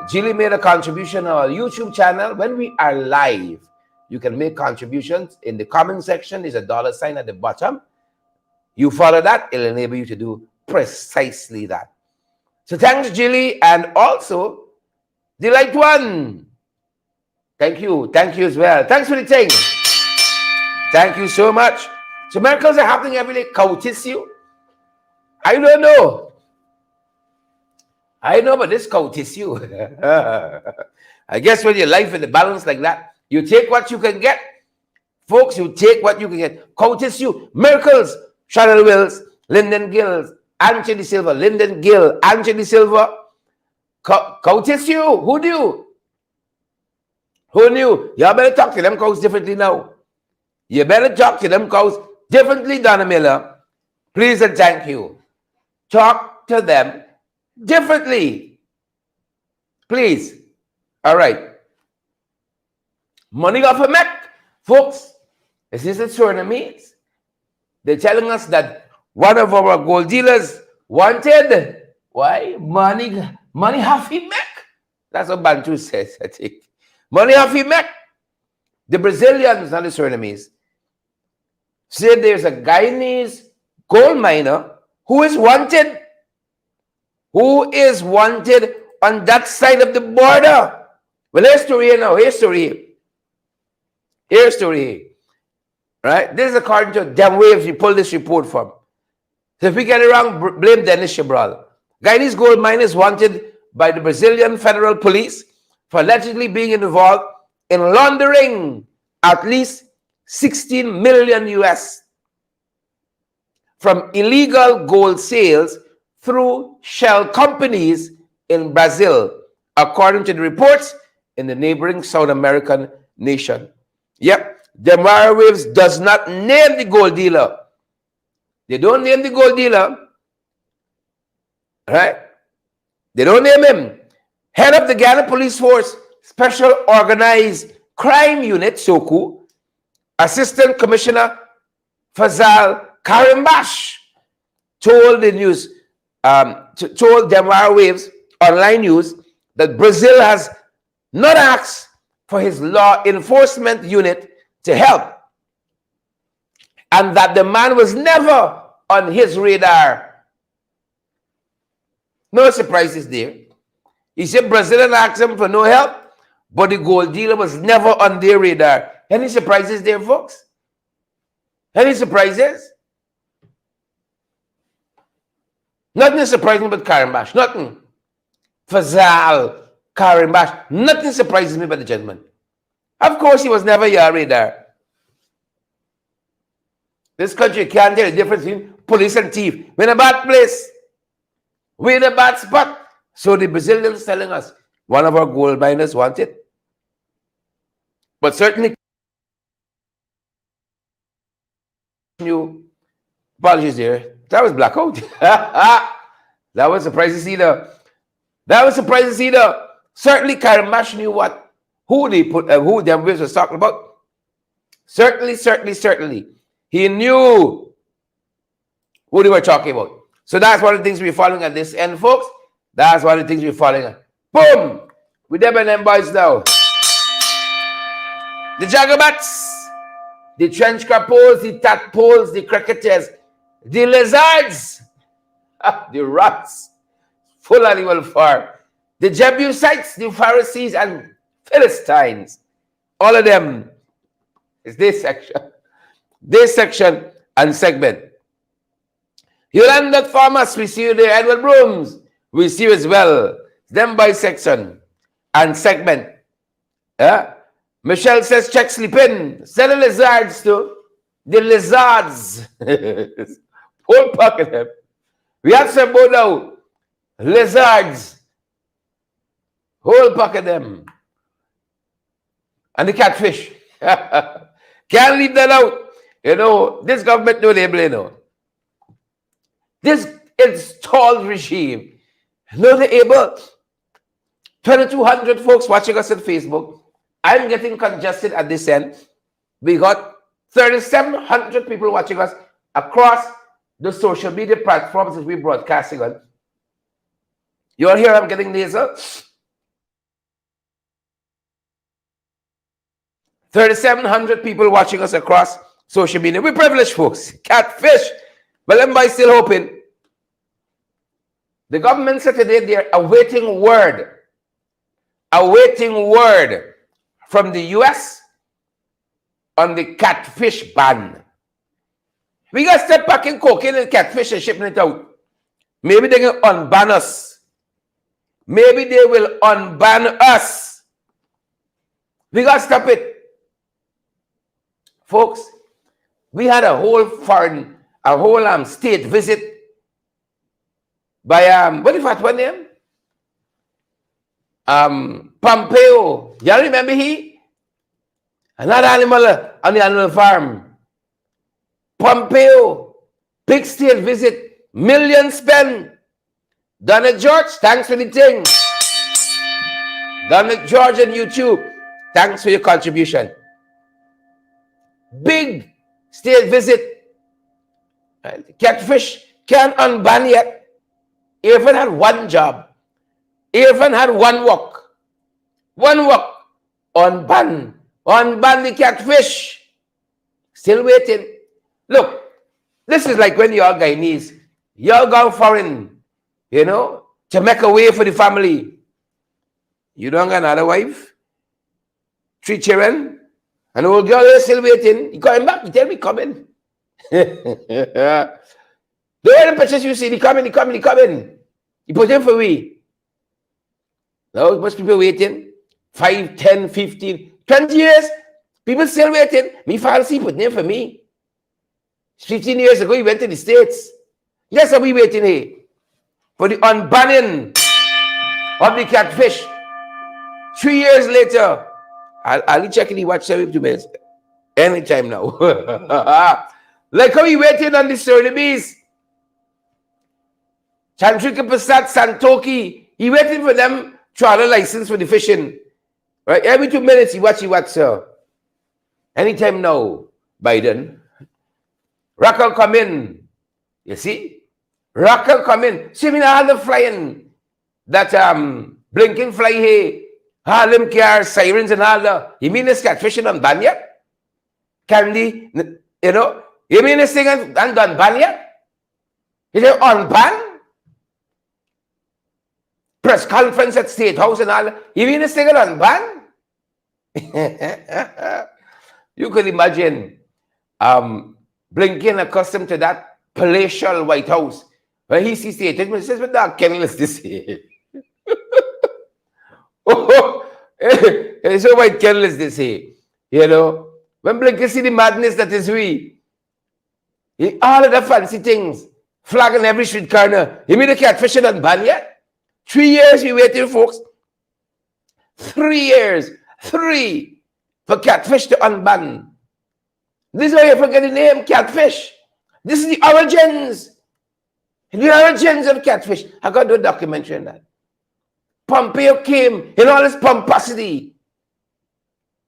A: Jilly made a contribution on our YouTube channel. When we are live, you can make contributions. In the comment section, there's a $ at the bottom. You follow that, it'll enable you to do precisely that. So thanks, Jilly, and also Delight One. Thank you as well. Thanks for the thing. Thank you so much. So miracles are happening every day. Cow tissue. I don't know. I know, but this cow tissue. I guess when your life in the balance like that, you take what you can get. Folks, you take what you can get. Cow tissue, miracles. Chanel Wills, Lyndon Gills, Anthony Silva, Lyndon Gill, Anthony Silva. Cow tissue. Who knew? Who knew? You better talk to them cows differently now. You better talk to them cows differently, Donna Miller. Please and thank you. Talk to them differently. Please. All right. Money off a Mac. Folks, this is the tournament. They're telling us that one of our gold dealers wanted, why? Money half a Mac. That's what Bantu says, I think. Money half a Mac. The Brazilians and the Surinamese said there's a Guyanese gold miner who is wanted. Who is wanted on that side of the border. Well, here's story here now. Here's story here. Here's story here. Right? This is according to Dem Waves we pulled this report from. So if we get it wrong, blame Dennis Chabral. Guyanese gold miner is wanted by the Brazilian Federal Police for allegedly being involved in laundering at least 16 million US from illegal gold sales through shell companies in Brazil, according to the reports in the neighboring South American nation. Yep, the Waves does not name the gold dealer. They don't name the gold dealer, right? They don't name him. Head of the Guyana Police Force Special Organized Crime Unit, SOCU, Assistant Commissioner Fazal Karimbash told the news, told Demar Waves online news that Brazil has not asked for his law enforcement unit to help, and that the man was never on his radar. No surprises there. He said Brazil asked him for no help, but the gold dealer was never on their radar. Any surprises there, folks? Any surprises? Nothing surprising about Karimbash. Nothing. Fazal Karimbash. Nothing surprises me about the gentleman. Of course, he was never your radar. This country can't tell the difference between police and thief. We're in a bad place. We're in a bad spot. So the Brazilians telling us one of our gold miners wanted. But certainly, new apologies there. That was blackout. That was surprising to see the. That was surprising to see the. Certainly, Karimbash knew who them Waves was talking about. Certainly. He knew who they were talking about. So that's one of the things we're following at this end, folks. That's one of the things we're following at. Boom! We them and them boys now. The Jagabats, the trench crapos, the tadpoles, the cricketers, the lizards, the rats, full animal farm, the Jebusites, the Pharisees, and Philistines. All of them is this section. This section and segment. Yolanda Thomas, we see you there. Edward Brooms, we see you as well. Them by section and segment. Michelle says, check sleeping. Sell the lizards too. The lizards. Whole pack of them. We have some more now. Lizards. Whole pack of them. And the catfish. Can't leave that out. You know, this government no label, you know. This installed regime. No, they're able. 2,200 folks watching us on Facebook. I'm getting congested at this end. We got 3,700 people watching us across the social media platforms that we're broadcasting on. You all hear I'm getting laser? 3,700 people watching us across social media. We're privileged folks. Catfish. But everybody's still hoping. The government said today they're awaiting word from the US on the catfish ban. We got to start packing cocaine and catfish and shipping it out. Maybe they can unban us. Maybe they will unban us. We got to stop it. Folks, we had a whole state visit by, what is that one name? Pompeo. Y'all remember he? Another animal on the animal farm. Pompeo. Big state visit. Millions spent. Donald George, thanks for the thing. Donald George on YouTube, thanks for your contribution. Big state visit. Catfish can't unban yet. Even had one job. Even had one work. One work. Unban. Unban the catfish. Still waiting. Look, this is like when y'all Guyanese, y'all gone foreign, you know, to make a way for the family. You don't got another wife, 3 children, an old girl is still waiting. You coming back? You tell me coming. The other pictures you see, he coming. He put in for we. Now most people waiting 5, 10, 15, 20 years. People still waiting. Me fancy put in for me. 15 years ago, he went to the States. Yes, we waiting here for the unbanning of the catfish. 3 years later, I'll be checking the watch 72 minutes anytime now. Like how he waiting on the Surinamese. Chandrika Prasad Santoki, he waiting for them trawler license for the fishing. Right? Every 2 minutes, he watch, sir. Anytime now, Biden. Rock'll come in. You see? Rock'll come in. See me all the flying. That blinking fly here. Harlem cars, sirens and all that. You mean this catfishing on ban yet? Candy, you know? You mean this thing on done ban yet? Is it on ban? Press conference at State House and all that. You mean this thing on ban? You could imagine Blinken accustomed to that palatial White House. When he sees State House, he says, what the kennel is this here? So white kennel is this here? You know? When Blinken see the madness that is we, all of the fancy things, flag on every street corner. You mean the catfishing on ban yet? 3 years we waiting, folks. 3 years. 3 for catfish to unban. This is why you forget the name, catfish. This is the origins. The origins of catfish. I got to do a documentary on that. Pompeo came in all his pomposity.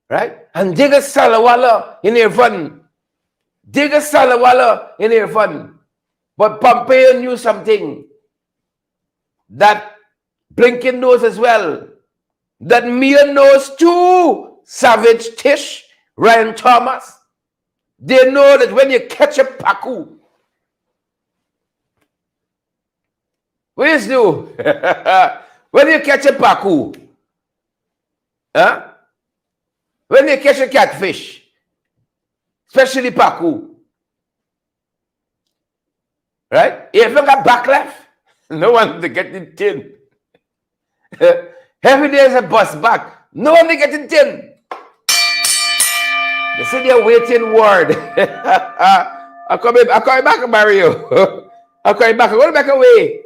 A: Right? And dig a salawala in their fun. Dig a salawala in their fun. But Pompeo knew something that Blinken knows as well. That Mia knows too. Savage Tish, Ryan Thomas. They know that when you catch a paku, what is do? When you catch a paku, huh? When you catch a catfish, especially paku, right? If you got back left, no one to get in tin. Every day is a bus back. No one to get in tin. They said they're waiting word. I'll come back, Mario. I'll come back. I'm going to make away.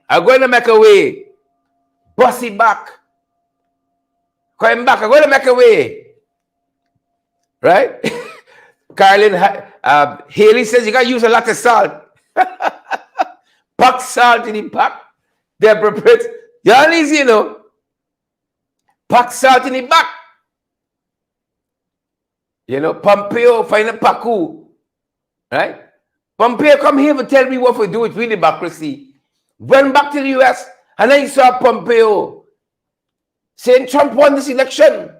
A: I'm going to make away. Bossy back. Coming back. I'm going to make away. Right? Carolyn, Haley says you got to use a lot of salt. Pack salt in the pack. Deborah Pritz. Y'all easy, you know. Pack salt in the back. You know, Pompeo find a Paku. Right? Pompeo come here and tell me what we do with real democracy. Went back to the US and I saw Pompeo saying Trump won this election.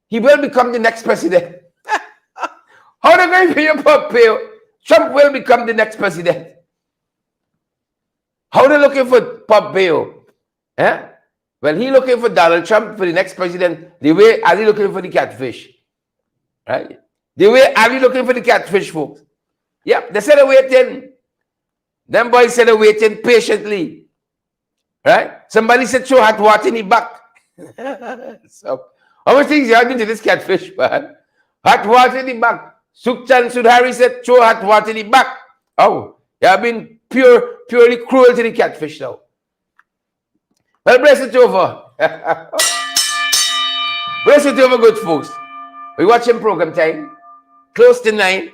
A: He will become the next president. How are they going to hear Pompeo? Trump will become the next president. How are they looking for Pompeo? Eh? Well, he looking for Donald Trump for the next president. The way Ali looking for the catfish. Right? The way Ali looking for the catfish, folks. Yep, they said they're waiting. Them boys said they're waiting patiently. Right? Somebody said throw hot water in the back. So, how much things you are doing to this catfish, man? Hot water in the back. Sukchan Sudhari said throw hot water in the back. Oh, you have been purely cruel to the catfish now. Well, bless it over. Bless it over, good folks. We're watching program time. Close to 9.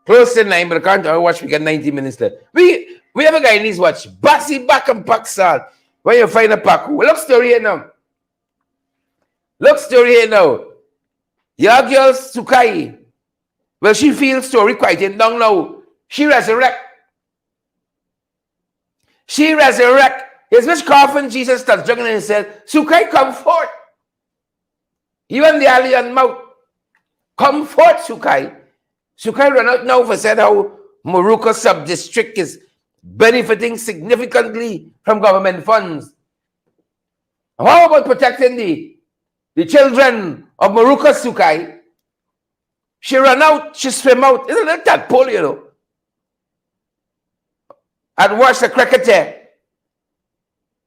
A: Close to 9, but I can't watch. We got 90 minutes left. We have a guy in his watch. Bossy back and pack salt. When you find a pack. Well, look story here now. Look story here now. Your girl Sukai. Well, she feels story quieting down now. She resurrect. She resurrect. His which coffin Jesus starts drinking and said, Sukai, come forth. Even the alien mouth. Come forth, Sukai. Sukai run out now for said how Moruka sub-district is benefiting significantly from government funds. How about protecting the children of Moruka Sukai? She run out, she swim out. Isn't that tadpole, you know? And watch the cricketer.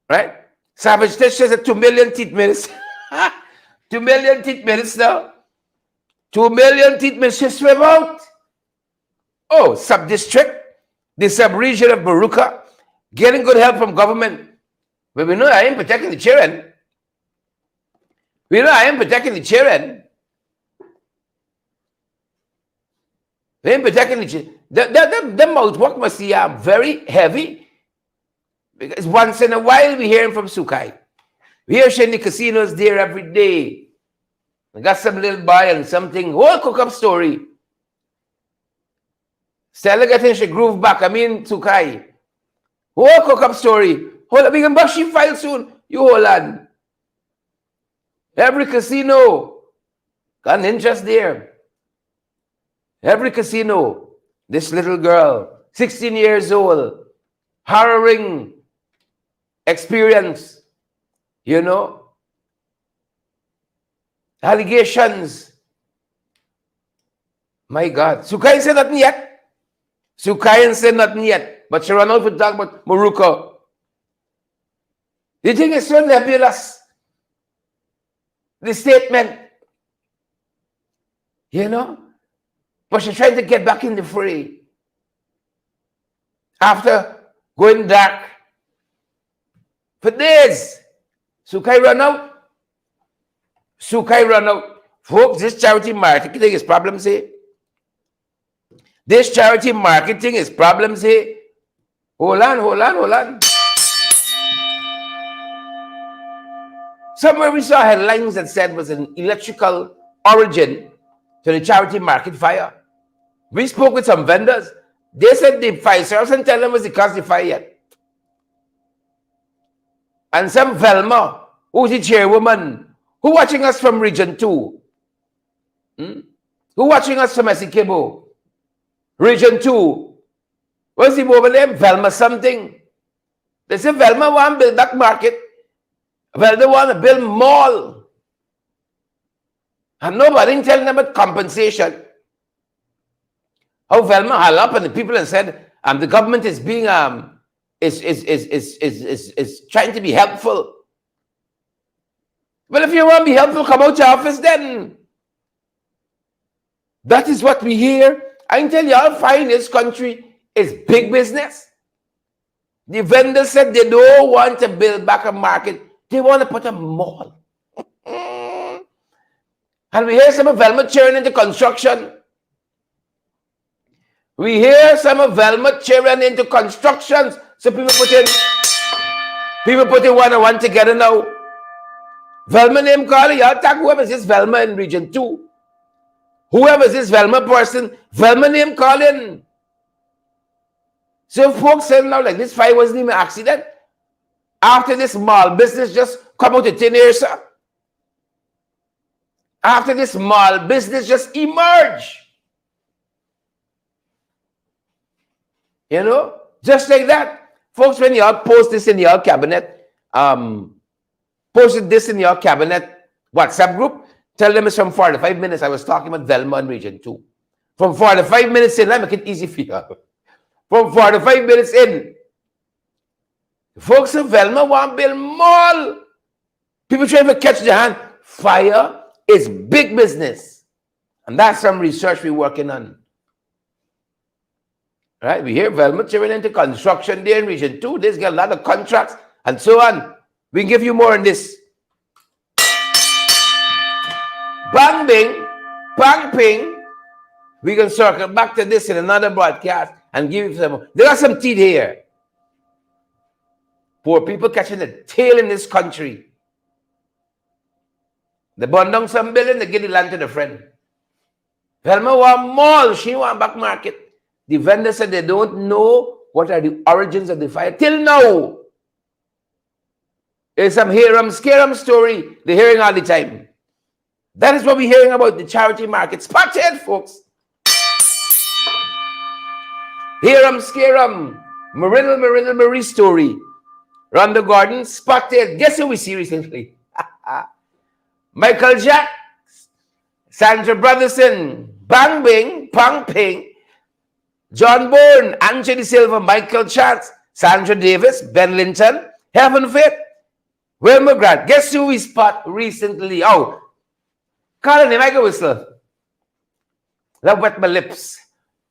A: Right? Savage Tish says 2 million teeth minutes. 2 million teeth minutes now. 2 million teeth minutes, she swim out. Oh, sub-district, the sub-region of Moruka, getting good help from government. But we know I am protecting the children. We know I am protecting the children. They ain't protecting the children. The mouth work must be very heavy. Because once in a while we hear him from Sukai. We hear she in the casinos there every day. I got some little boy and something. Whole cook-up story. Stella getting she groove back. I mean Sukai. Whole cook-up story. Hold on, we can bust she file soon. You hold on. Every casino got an interest there. Every casino. This little girl, 16 years old, harrowing experience, you know, allegations. My God. Sukai said nothing yet. Sukai said nothing yet. But she ran out to talk about Moruko. The thing is so nebulous. The statement. You know? But she's trying to get back in the fray. After going dark for days. Sukai run out. Sukai run out. Folks, this charity marketing is problems here. This charity marketing is problems here. Hold on. Somewhere we saw headlines that said was an electrical origin to the charity market fire. We spoke with some vendors. They said the fire service and tell them was the cause of the fire yet. And some Velma, who's the chairwoman, who watching us from Region 2? Who watching us from Esikibo? Region 2. What's the woman name? Velma something. They say Velma want to build that market. Well, they want to build mall. And nobody telling them about compensation. How Velma held up and the people have said, the government is being is trying to be helpful. Well, if you want to be helpful, come out your office then. That is what we hear. I can tell you how fine this country is big business. The vendors said they don't want to build back a market. They want to put a mall. And we hear some of Velma cheering into construction. We hear some of Velma cheering into constructions. So people put in one and one together now. Velma name calling. Y'all tag whoever's this Velma in region 2. Whoever's this Velma person, Velma name calling. So folks saying now like this fire wasn't even an accident. After this mall business just come out of thin air, sir. After this mall business just emerged. You know, just like that. Folks, when y'all post this in your cabinet, posted this in your cabinet WhatsApp group, tell them it's from 45 minutes. I was talking about Velma in region 2. From 45 minutes in, let me make it easy for you. From 45 minutes in, folks in Velma want to build mall. People trying to catch their hand. Fire is big business. And that's some research we're working on. Right? We hear Velma cheering into construction there in region 2. There's got a lot of contracts and so on. We can give you more on this. Bang bing, bang ping. We can circle back to this in another broadcast and give you some. There are some teeth here. Poor people catching the tail in this country. They burn down some building, they give the land to the friend. Velma want mall, she want back market. The vendor said they don't know what are the origins of the fire till now. It's some scare story they're hearing all the time. That is what we're hearing about the charity market. Spotted, folks. Scare Marie story. Run the garden, spotted. Guess who we see recently? Michael Jack, Sandra Brotherson, Bang Bing, Pang Ping, John Bourne, Anthony Silva, Michael Chance, Sandra Davis, Ben Linton, Heaven Fit, Wilma Grant. Guess who we spot recently? Oh, call a name, I can whistle. That wet my lips.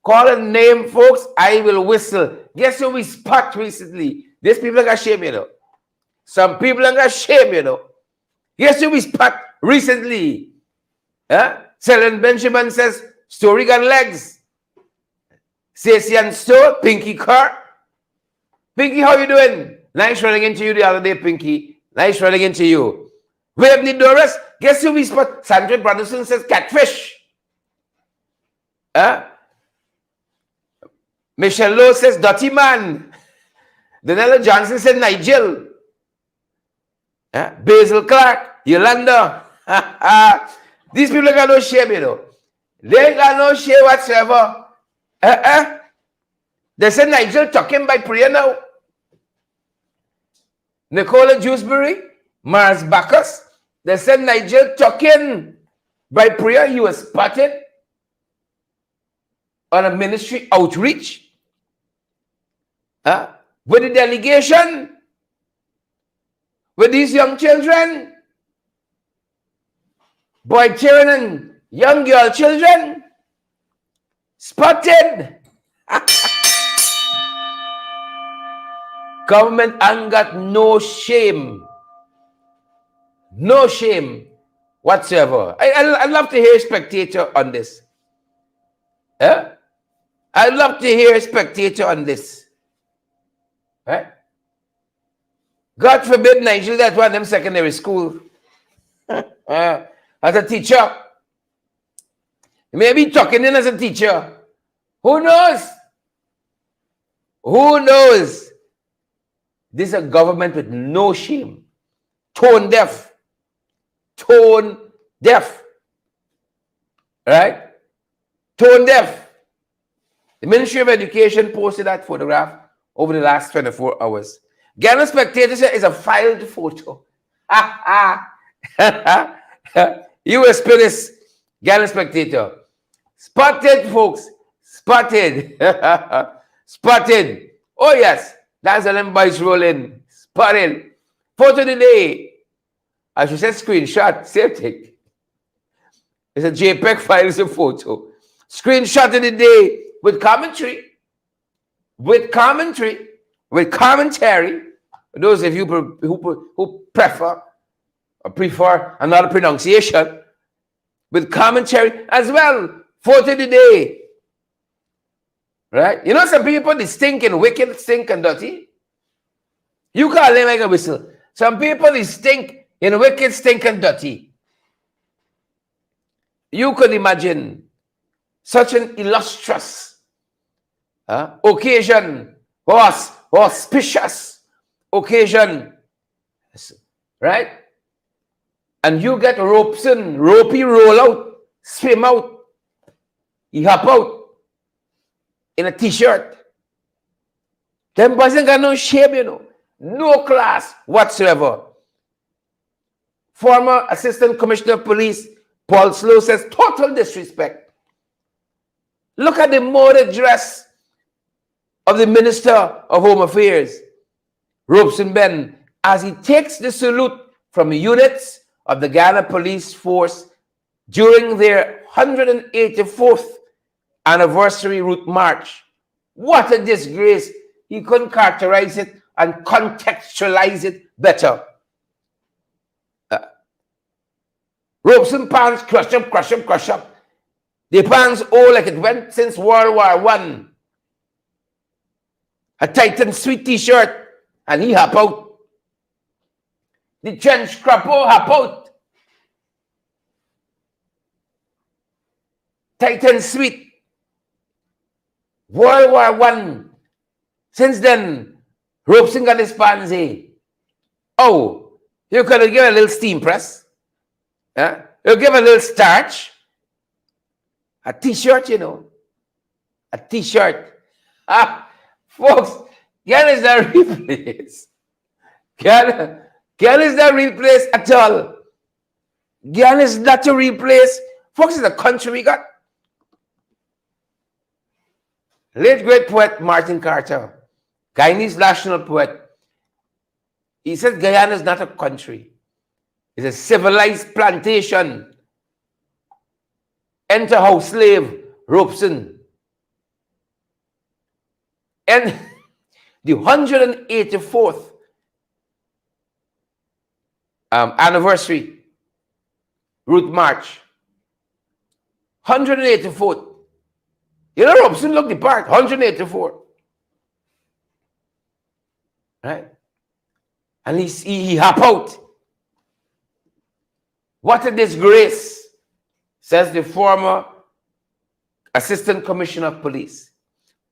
A: Call a name, folks, I will whistle. Guess who we spot recently? These people got shame, you know. Some people got shame, you know. Guess who we spot recently? Selene Benjamin says, story got legs. Stacey and Store, Pinky Carr. Pinky, how you doing? Nice running into you the other day, Pinky. Nice running into you. Whitney Doris, guess who we spot? Sandra Brotherson says catfish. Michelle Lowe says dirty man. Danella Johnson said Nigel. Basil Clark, Yolanda. These people got no shame, you know. They got no shame whatsoever. They said Nigel talking by prayer now. Nicola Dewsbury, Mars Bacchus. They said Nigel talking by prayer. He was spotted on a ministry outreach with the delegation, with these young children, boy children and young girl children, spotted. Government ain't got no shame. No shame whatsoever. I'd love to hear a spectator on this. I'd love to hear a spectator on this. Right? God forbid Nigel that one them secondary school. As a teacher. He may be talking in as a teacher. Who knows? Who knows? This is a government with no shame. Tone deaf. Tone deaf. Right? Tone deaf. The Ministry of Education posted that photograph over the last 24 hours. Guyana Spectator said it's a filed photo. U.S. Spirits, Guyana Spectator. Spotted, folks. Spotted. Spotted. Oh, yes. That's the them boys rolling. Spotted. Photo today. As she said, screenshot. Same thing. It's a JPEG file. It's a photo. Screenshot of the day with commentary. With commentary. Those of you who prefer another pronunciation, with commentary as well. Photo of the day. Right? You know some people, they stink and wicked, stink and dirty. You call them like a whistle. Some people, they stink and wicked, stink and dirty. You could imagine such an illustrious occasion, auspicious occasion, right? And you get ropey roll out, swim out, he hop out in a t-shirt. Them boys ain't got no shame, you know. No class whatsoever. Former Assistant Commissioner of Police Paul Slow says total disrespect. Look at the modest dress of the Minister of Home Affairs, Robeson Ben, as he takes the salute from units of the Guyana Police Force during their 184th anniversary route march. What a disgrace. He couldn't characterize it and contextualize it better. Robeson pants crush up. The pants all like it went since World War I. A tight and sweet t-shirt, and he hop out. The trench crapo hop out. Tight and sweet. World War I. Since then, Robeson got his pants. Oh, you could have given a little steam press. You give a little starch. A t-shirt, you know. A t-shirt. Folks, Guyana is not a real place. Guyana is not a real place at all. Guyana is not a real place. Folks, it's a country we got. Late great poet Martin Carter, Guyanese national poet, he said Guyana is not a country. It's a civilized plantation. Enter house slave Robeson. And the 184th anniversary route march. 184th. You know, Robeson looked the part. 184. Right? And he hop out. What a disgrace, says the former Assistant Commissioner of Police.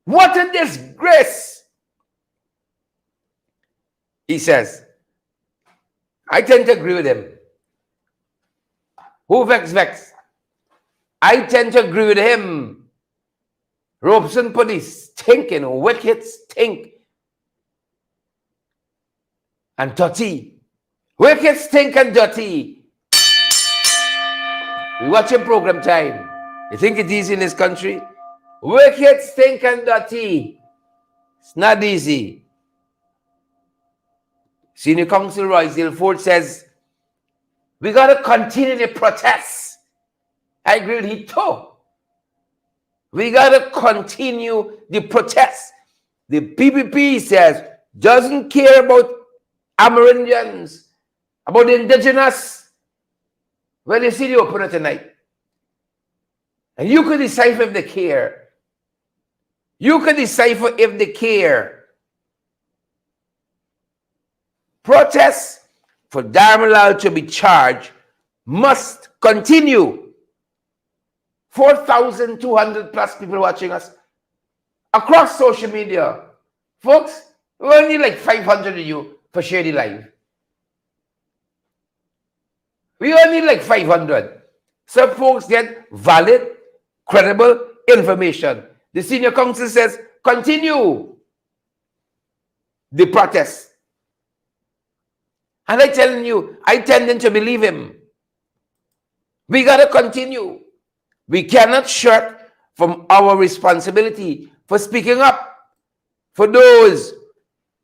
A: What a disgrace, he says. I tend to agree with him. Who vex? I tend to agree with him. Robeson Police stinking, wicked stink. And dirty. Wicked stink and dirty. We watching program time. You think it's easy in this country? Wicked, stink, and dirty. It's not easy. Senior Counsel Royce Ford says, we got to continue the protest. I agree with him too. We got to continue the protest. The PPP says, doesn't care about Amerindians, about the indigenous. Well, you see the opener tonight. And you could decipher if they care. You could decipher if they care. Protests for Darmalal to be charged must continue. 4,200 plus people watching us across social media. Folks, we only need like 500 of you for share the live. We only need like 500. So folks get valid, credible information. The senior counsel says, continue the protest. And I'm telling you, I tend to believe him. We got to continue. We cannot shirk from our responsibility for speaking up for those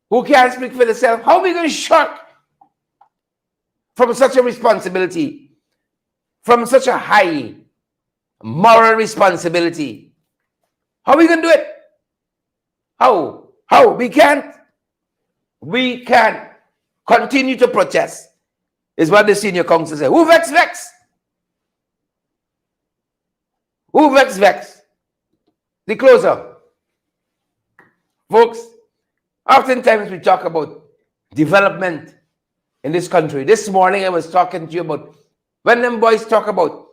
A: who can't speak for themselves. How are we going to shirk from such a responsibility, from such a high moral responsibility. How are we going to do it? How? We can't. We can't continue to protest, is what the senior counsel said. Who vex? Who vex? The closer. Folks, oftentimes we talk about development in this country. This morning I was talking to you about when them boys talk about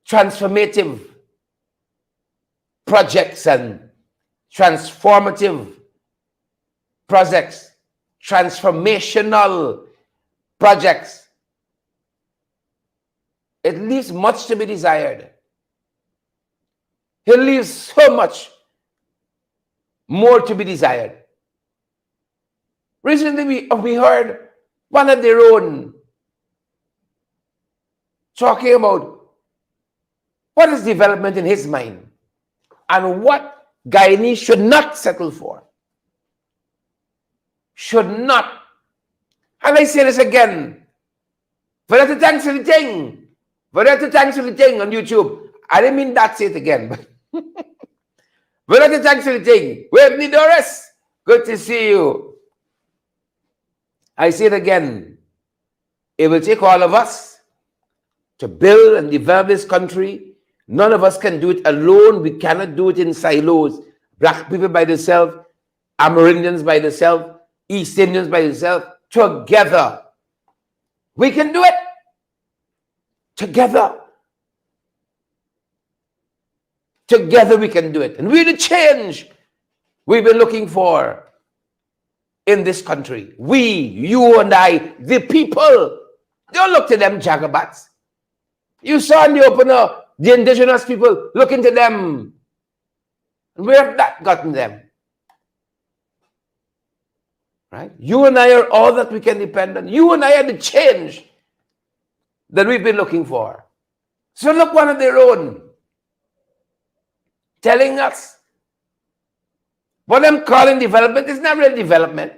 A: transformative projects and transformative projects, transformational projects. It leaves much to be desired. It leaves so much more to be desired. Recently, we heard one of their own talking about what is development in his mind and what Guyanese should not settle for. Should not. And I say this again. For that to thanks for the thing. For that to thanks for the thing on YouTube. I didn't mean that, say it again. But for that to thanks for the thing. Whitney Doris, good to see you. I say it again. It will take all of us to build and develop this country. None of us can do it alone. We cannot do it in silos. Black people by themselves, Amerindians by themselves, East Indians by themselves. Together, we can do it. Together we can do it. And we're the change we've been looking for in this country. We, you and I, the people. Don't look to them jagabats. You saw in the opener, the indigenous people, look into them. And where have that gotten them? Right? You and I are all that we can depend on. You and I are the change that we've been looking for. So look, one of their own telling us what I'm calling development is not really development.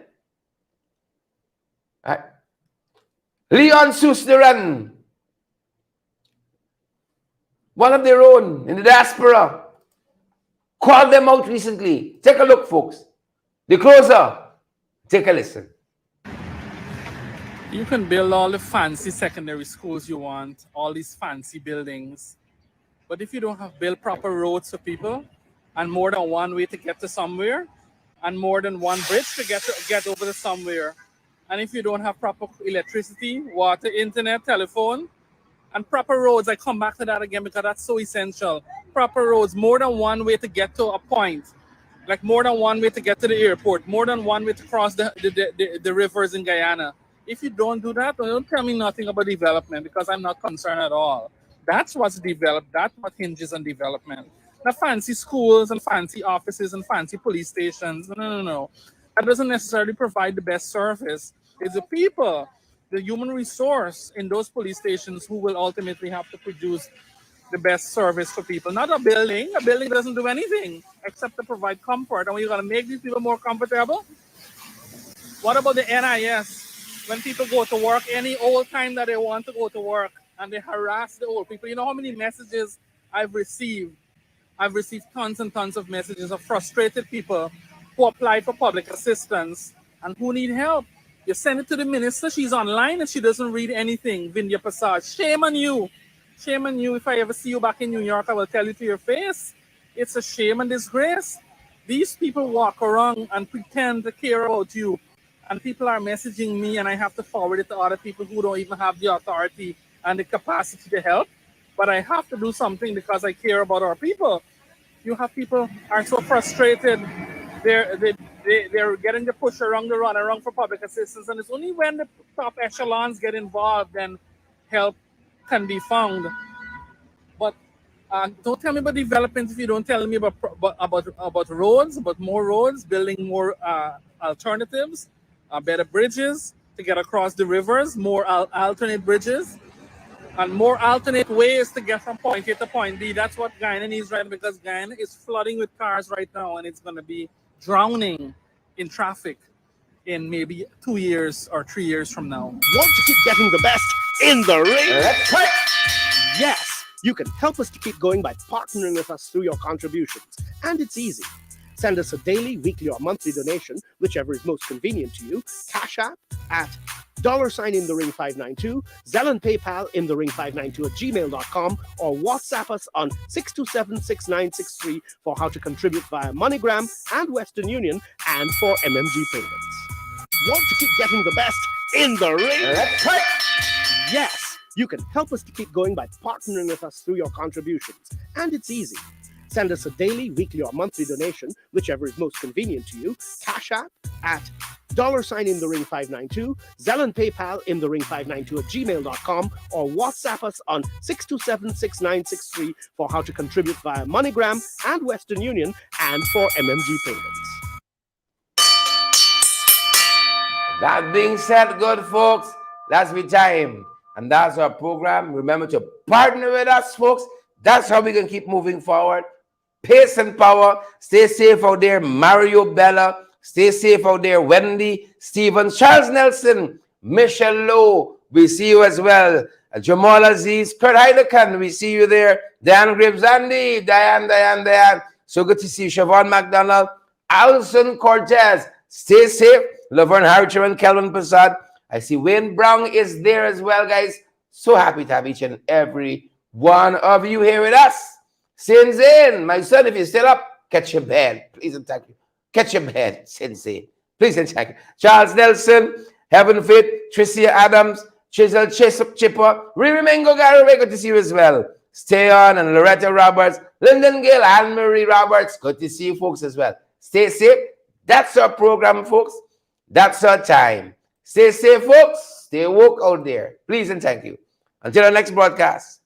A: Right? Leon Susderan, one of their own in the diaspora, called them out recently. Take a look, folks. The closer. Take a listen.
G: You can build all the fancy secondary schools you want, all these fancy buildings. But if you don't have built proper roads for people, and more than one way to get to somewhere, and more than one bridge to get over to somewhere, and if you don't have proper electricity, water, internet, telephone, and proper roads, I come back to that again because that's so essential. Proper roads, more than one way to get to a point. Like more than one way to get to the airport, more than one way to cross the rivers in Guyana. If you don't do that, don't tell me nothing about development because I'm not concerned at all. That's what's developed. That's what hinges on development. The fancy schools and fancy offices and fancy police stations. No. That doesn't necessarily provide the best service. It's the people, the human resource in those police stations who will ultimately have to produce the best service for people, not a building. A building doesn't do anything except to provide comfort. And we're going to make these people more comfortable. What about the NIS? When people go to work any old time that they want to go to work and they harass the old people. You know how many messages I've received? I've received tons and tons of messages of frustrated people who apply for public assistance and who need help. You send it to the minister. She's online and she doesn't read anything. Vindhya Prasad, shame on you. Shame on you. If I ever see you back in New York, I will tell you to your face. It's a shame and disgrace. These people walk around and pretend to care about you. And people are messaging me and I have to forward it to other people who don't even have the authority and the capacity to help. But I have to do something because I care about our people. You have people are so frustrated. They're getting the push around the run around for public assistance. And it's only when the top echelons get involved then help can be found. But don't tell me about development if you don't tell me about roads, about more roads, building more alternatives, better bridges to get across the rivers, more alternate bridges, and more alternate ways to get from point A to point B. That's what Guyana needs right now because Guyana is flooding with cars right now and it's going to be drowning in traffic in maybe 2 years or 3 years from now.
H: Want to keep getting the best in the ring?
A: Let's play.
H: Yes, You can help us to keep going by partnering with us through your contributions. And it's easy. Send us a daily, weekly, or monthly donation, whichever is most convenient to you. Cash App at $ in the ring 592, Zelle and PayPal in the ring 592 at gmail.com, or WhatsApp us on 627-6963 for how to contribute via MoneyGram and Western Union and for MMG payments. Want to keep getting the best in the ring?
A: Let's fight!
H: Yes, you can help us to keep going by partnering with us through your contributions. And it's easy. Send us a daily, weekly, or monthly donation, whichever is most convenient to you. Cash App at $ in the ring 592, Zelle and PayPal in the ring 592 at gmail.com, or WhatsApp us on 627-6963 for how to contribute via MoneyGram and Western Union and for MMG payments.
A: That being said, good folks, that's the time. And that's our program. Remember to partner with us, folks. That's how we can keep moving forward. Pace and power. Stay safe out there, Mario Bella. Stay safe out there, Wendy, Stephen, Charles Nelson, Michelle Lowe. We see you as well. Jamal Aziz, Kurt Heidekan, we see you there. Dan Gribbs, Andy, Diane. So good to see you. Siobhan McDonald, Alison Cortez. Stay safe. Laverne Harricher and Kelvin Prasad. I see Wayne Brown is there as well, guys. So happy to have each and every one of you here with us. Sinzin, my son, if you're still up, catch your bed. Please and thank you. Catch your bed, Sinzin. Please and thank you. Charles Nelson, Heaven Fit, Tricia Adams, Chisel Chipper, Riri Mingo Gary, good to see you as well. Stay on, and Loretta Roberts, Lyndon Gill, Anne-Marie Roberts, good to see you folks as well. Stay safe. That's our program, folks. That's our time. Stay safe, folks. Stay woke out there. Please and thank you. Until our next broadcast.